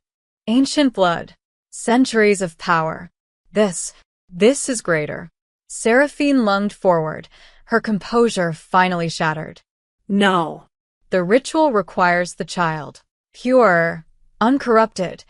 Ancient blood. Centuries of power. This is greater. Seraphine lunged forward, her composure finally shattered. No. The ritual requires the child. Pure, uncorrupted.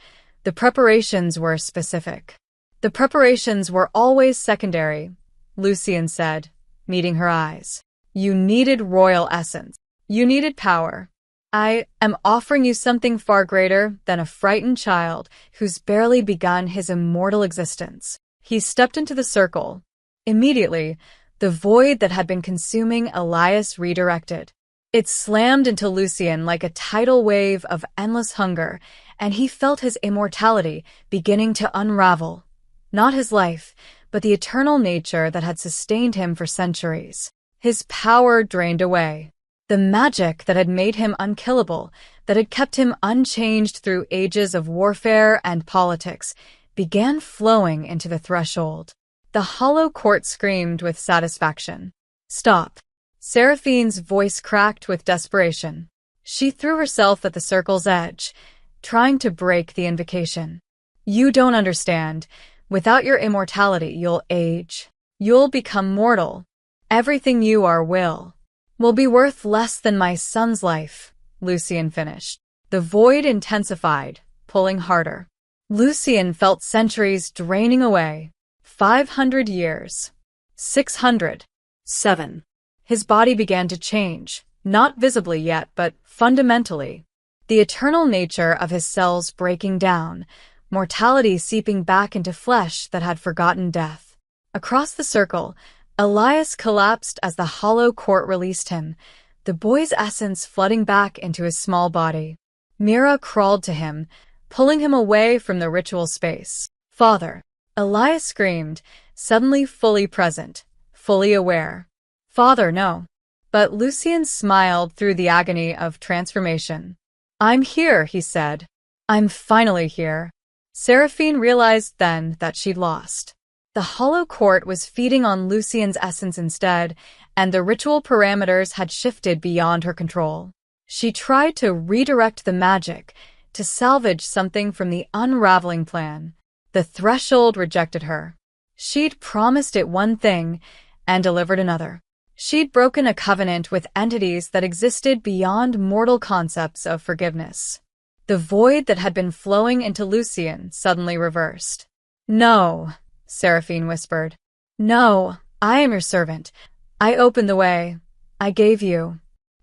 The preparations were specific. The preparations were always secondary, Lucien said, meeting her eyes. You needed royal essence. You needed power. I am offering you something far greater than a frightened child who's barely begun his immortal existence. He stepped into the circle. Immediately, the void that had been consuming Elias redirected. It slammed into Lucien like a tidal wave of endless hunger, and he felt his immortality beginning to unravel. Not his life, but the eternal nature that had sustained him for centuries. His power drained away. The magic that had made him unkillable, that had kept him unchanged through ages of warfare and politics, began flowing into the threshold. The hollow court screamed with satisfaction. Stop. Seraphine's voice cracked with desperation. She threw herself at the circle's edge, trying to break the invocation. You don't understand. Without your immortality, you'll age. You'll become mortal. Everything you are will be worth less than my son's life, Lucien finished. The void intensified, pulling harder. Lucien felt centuries draining away. 500 years. 600. 7. His body began to change, not visibly yet, but fundamentally. The eternal nature of his cells breaking down, mortality seeping back into flesh that had forgotten death. Across the circle, Elias collapsed as the hollow court released him, the boy's essence flooding back into his small body. Mira crawled to him, pulling him away from the ritual space. Father. Elias screamed, suddenly fully present, fully aware. Father, no. But Lucien smiled through the agony of transformation. I'm here, he said. I'm finally here. Seraphine realized then that she'd lost. The hollow court was feeding on Lucien's essence instead, and the ritual parameters had shifted beyond her control. She tried to redirect the magic, to salvage something from the unraveling plan. The threshold rejected her. She'd promised it one thing and delivered another. She'd broken a covenant with entities that existed beyond mortal concepts of forgiveness. The void that had been flowing into Lucien suddenly reversed. No, Seraphine whispered. No, I am your servant. I opened the way. I gave you.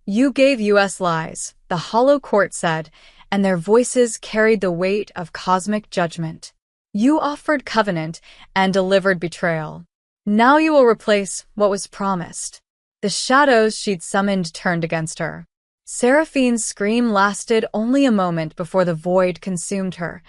You gave us lies, the hollow court said, and their voices carried the weight of cosmic judgment. You offered covenant and delivered betrayal. Now you will replace what was promised. The shadows she'd summoned turned against her. Seraphine's scream lasted only a moment before the void consumed her.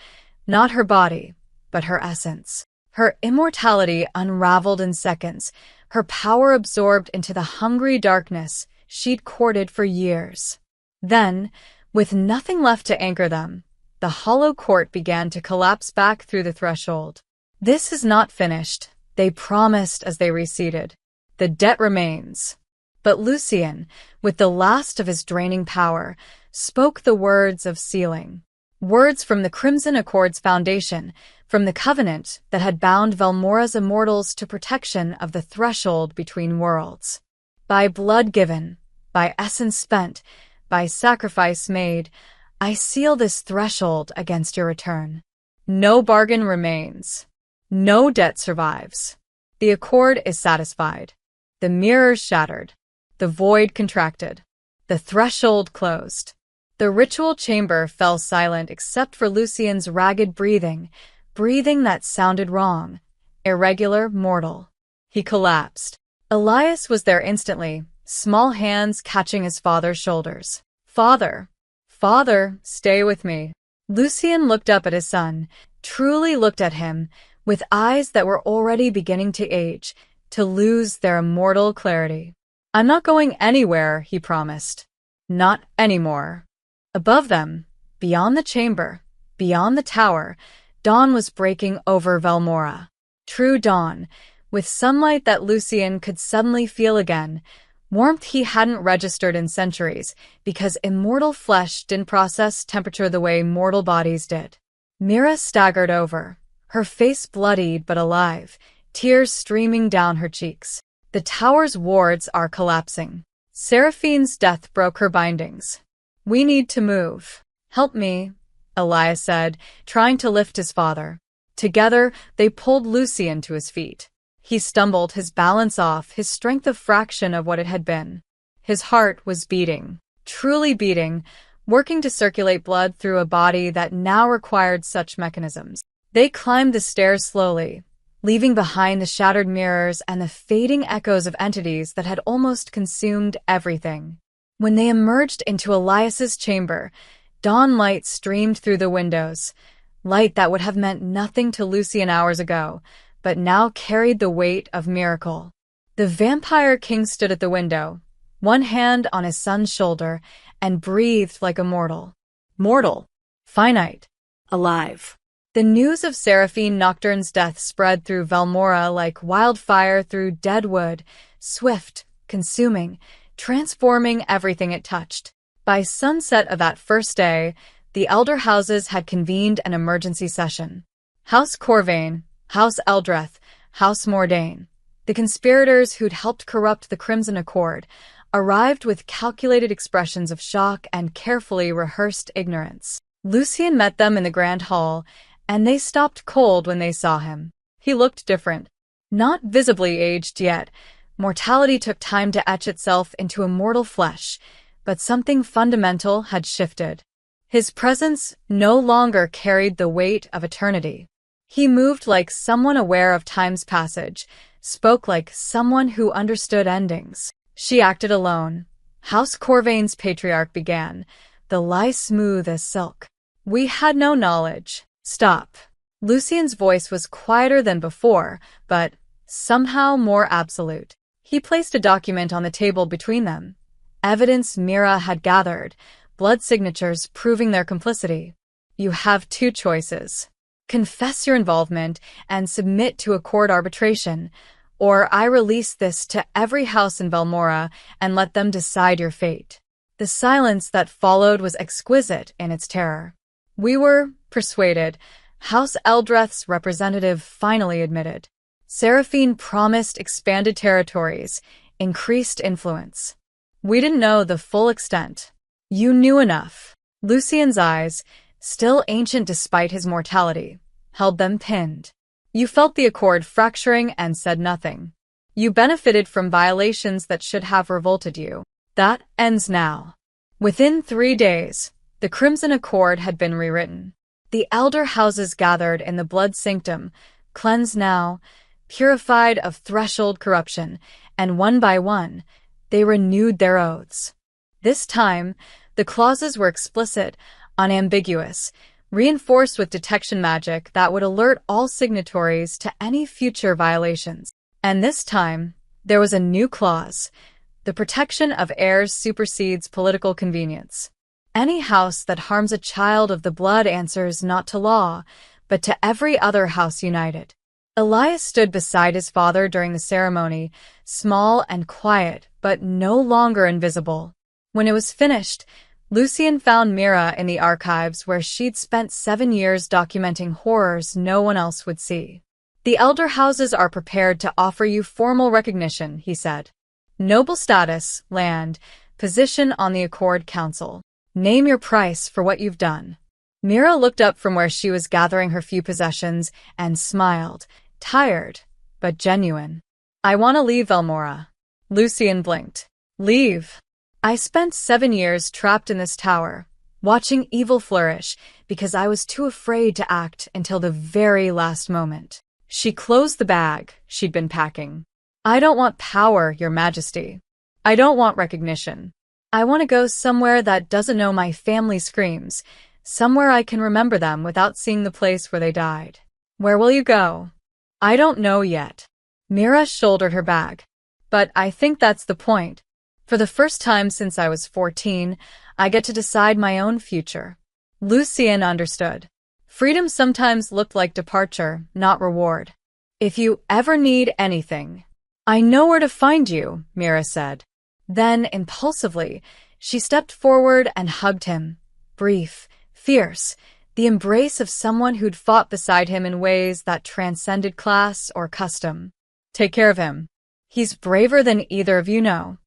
Not her body, but her essence. Her immortality unraveled in seconds, her power absorbed into the hungry darkness she'd courted for years. Then, with nothing left to anchor them, the hollow court began to collapse back through the threshold. This is not finished, they promised as they receded. The debt remains. But Lucien, with the last of his draining power, spoke the words of sealing. Words from the Crimson Accord's foundation, from the covenant that had bound Velmora's immortals to protection of the threshold between worlds. By blood given, by essence spent, by sacrifice made, I seal this threshold against your return. No bargain remains. No debt survives. The accord is satisfied. The mirrors shattered. The void contracted. The threshold closed. The ritual chamber fell silent except for Lucien's ragged breathing that sounded wrong, irregular, mortal. He collapsed. Elias was there instantly, small hands catching his father's shoulders. Father, stay with me. Lucien looked up at his son, truly looked at him, with eyes that were already beginning to age, to lose their immortal clarity. I'm not going anywhere, he promised. Not anymore. Above them, beyond the chamber, beyond the tower, dawn was breaking over Valmora. True dawn, with sunlight that Lucien could suddenly feel again, warmth he hadn't registered in centuries, because immortal flesh didn't process temperature the way mortal bodies did. Mira staggered over, her face bloodied but alive, tears streaming down her cheeks. The tower's wards are collapsing. Seraphine's death broke her bindings. We need to move. Help me, Elias said, trying to lift his father. Together, they pulled Lucien to his feet. He stumbled, his balance off, his strength a fraction of what it had been. His heart was beating, truly beating, working to circulate blood through a body that now required such mechanisms. They climbed the stairs slowly, leaving behind the shattered mirrors and the fading echoes of entities that had almost consumed everything. When they emerged into Elias's chamber, dawn light streamed through the windows, light that would have meant nothing to Lucien hours ago, but now carried the weight of miracle. The vampire king stood at the window, one hand on his son's shoulder, and breathed like a mortal. Mortal. Finite. Alive. The news of Seraphine Nocturne's death spread through Valmora like wildfire through dead wood, swift, consuming, transforming everything it touched. By sunset of that first day, the elder houses had convened an emergency session. House Corvain, House Eldreth, House Mordain, the conspirators who'd helped corrupt the Crimson Accord, arrived with calculated expressions of shock and carefully rehearsed ignorance. Lucien met them in the grand hall, and they stopped cold when they saw him. He looked different. Not visibly aged yet. Mortality took time to etch itself into immortal flesh, but something fundamental had shifted. His presence no longer carried the weight of eternity. He moved like someone aware of time's passage, spoke like someone who understood endings. She acted alone. House Corvain's patriarch began, the lie smooth as silk. We had no knowledge. Stop. Lucien's voice was quieter than before, but somehow more absolute. He placed a document on the table between them. Evidence Mira had gathered, blood signatures proving their complicity. You have two choices. Confess your involvement and submit to a court arbitration, or I release this to every house in Valmora and let them decide your fate. The silence that followed was exquisite in its terror. We were persuaded. House Eldreth's representative finally admitted. Seraphine promised expanded territories, increased influence. We didn't know the full extent. You knew enough. Lucien's eyes, still ancient despite his mortality, held them pinned. You felt the accord fracturing and said nothing. You benefited from violations that should have revolted you. That ends now. Within 3 days, the Crimson Accord had been rewritten. The elder houses gathered in the blood sanctum, cleansed now, purified of threshold corruption, and one by one, they renewed their oaths. This time, the clauses were explicit, unambiguous, reinforced with detection magic that would alert all signatories to any future violations. And this time, there was a new clause. The protection of heirs supersedes political convenience. Any house that harms a child of the blood answers not to law, but to every other house united. Elias stood beside his father during the ceremony, small and quiet, but no longer invisible. When it was finished, Lucien found Mira in the archives where she'd spent 7 years documenting horrors no one else would see. The elder houses are prepared to offer you formal recognition, he said. Noble status, land, position on the Accord Council. Name your price for what you've done. Mira looked up from where she was gathering her few possessions and smiled, tired, but genuine. I want to leave Velmora. Lucien blinked. Leave. I spent 7 years trapped in this tower, watching evil flourish because I was too afraid to act until the very last moment. She closed the bag she'd been packing. I don't want power, Your Majesty. I don't want recognition. I want to go somewhere that doesn't know my family screams, somewhere I can remember them without seeing the place where they died. Where will you go? I don't know yet. Mira shouldered her bag. But I think that's the point. For the first time since I was 14, I get to decide my own future. Lucien understood. Freedom sometimes looked like departure, not reward. If you ever need anything, I know where to find you, Mira said. Then, impulsively, she stepped forward and hugged him. Brief, fierce, the embrace of someone who'd fought beside him in ways that transcended class or custom. Take care of him. He's braver than either of you know.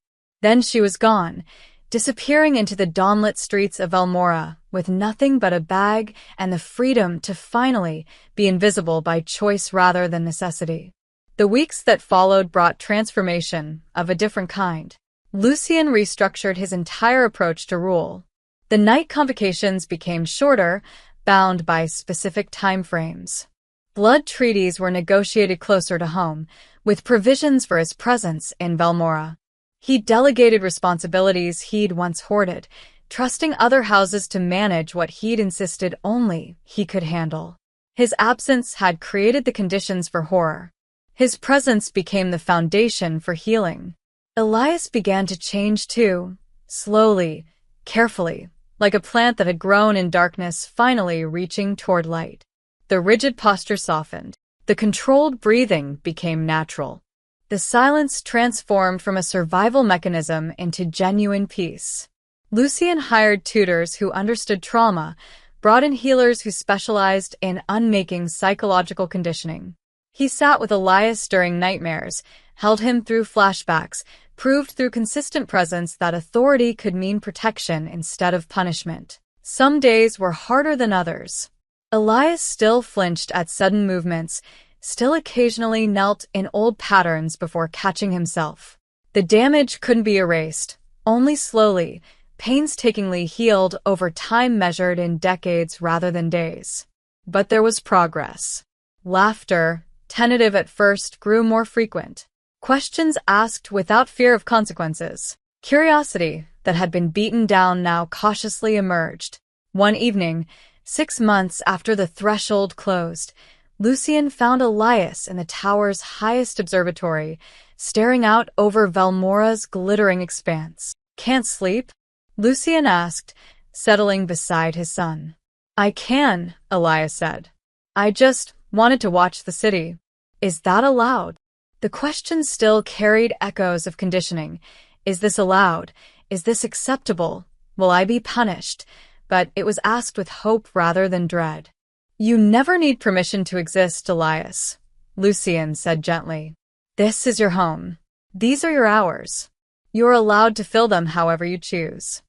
Then she was gone, disappearing into the dawnlit streets of Velmora with nothing but a bag and the freedom to finally be invisible by choice rather than necessity. The weeks that followed brought transformation of a different kind. Lucien restructured his entire approach to rule. The night convocations became shorter, bound by specific time frames. Blood treaties were negotiated closer to home, with provisions for his presence in Velmora. He delegated responsibilities he'd once hoarded, trusting other houses to manage what he'd insisted only he could handle. His absence had created the conditions for horror. His presence became the foundation for healing. Elias began to change too, slowly, carefully, like a plant that had grown in darkness finally reaching toward light. The rigid posture softened. The controlled breathing became natural. The silence transformed from a survival mechanism into genuine peace. Lucien hired tutors who understood trauma, brought in healers who specialized in unmaking psychological conditioning. He sat with Elias during nightmares, held him through flashbacks, proved through consistent presence that authority could mean protection instead of punishment. Some days were harder than others. Elias still flinched at sudden movements, still occasionally knelt in old patterns before catching himself. The damage couldn't be erased, only slowly, painstakingly healed over time measured in decades rather than days. But there was progress. Laughter, tentative at first, grew more frequent. Questions asked without fear of consequences. Curiosity that had been beaten down now cautiously emerged. One evening, 6 months after the threshold closed, Lucien found Elias in the tower's highest observatory, staring out over Velmora's glittering expanse. "Can't sleep?" Lucien asked, settling beside his son. "I can," Elias said. "I just wanted to watch the city." "Is that allowed?" The question still carried echoes of conditioning. Is this allowed? Is this acceptable? Will I be punished? But it was asked with hope rather than dread. "You never need permission to exist, Elias," Lucien said gently. "This is your home. These are your hours. You're allowed to fill them however you choose."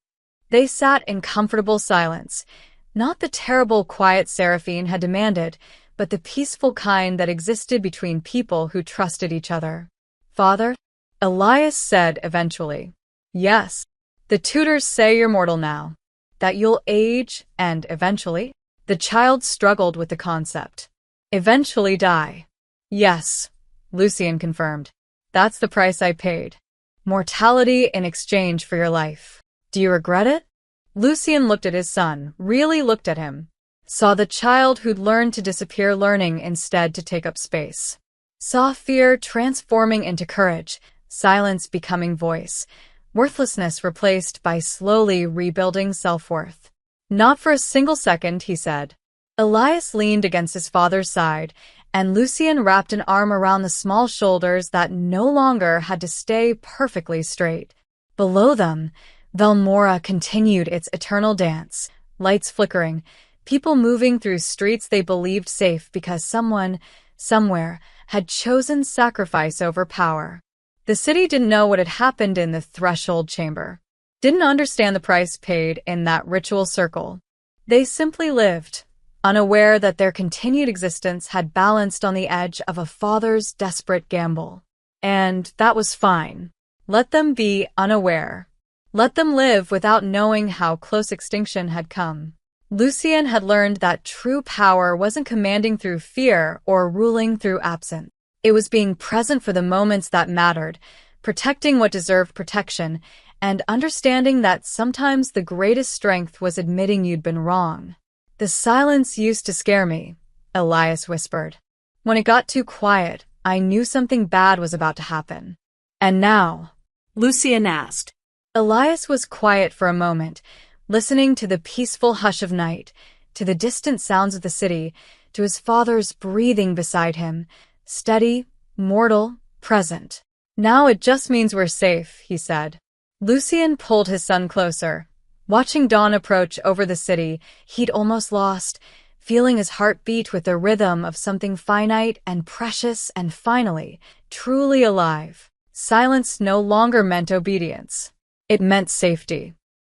They sat in comfortable silence, not the terrible quiet Seraphine had demanded, but the peaceful kind that existed between people who trusted each other. "Father?" Elias said eventually. "Yes. The tutors say you're mortal now. That you'll age and eventually?" The child struggled with the concept. "Eventually die." "Yes," Lucien confirmed. "That's the price I paid. Mortality in exchange for your life. Do you regret it?" Lucien looked at his son, really looked at him. Saw the child who'd learned to disappear learning instead to take up space. Saw fear transforming into courage, silence becoming voice, worthlessness replaced by slowly rebuilding self-worth. "Not for a single second," he said. Elias leaned against his father's side, and Lucien wrapped an arm around the small shoulders that no longer had to stay perfectly straight. Below them, Velmora continued its eternal dance, lights flickering, people moving through streets they believed safe because someone, somewhere, had chosen sacrifice over power. The city didn't know what had happened in the threshold chamber, didn't understand the price paid in that ritual circle. They simply lived, unaware that their continued existence had balanced on the edge of a father's desperate gamble. And that was fine. Let them be unaware. Let them live without knowing how close extinction had come. Lucien had learned that true power wasn't commanding through fear or ruling through absence. It was being present for the moments that mattered, protecting what deserved protection, and understanding that sometimes the greatest strength was admitting you'd been wrong. The silence used to scare me, Elias whispered. When it got too quiet, I knew something bad was about to happen. And now? Lucien asked. Elias was quiet for a moment, listening to the peaceful hush of night, to the distant sounds of the city, to his father's breathing beside him, steady, mortal, present. Now it just means we're safe, he said. Lucien pulled his son closer. Watching dawn approach over the city, he'd almost lost, feeling his heart beat with the rhythm of something finite and precious and finally, truly alive. Silence no longer meant obedience. It meant safety.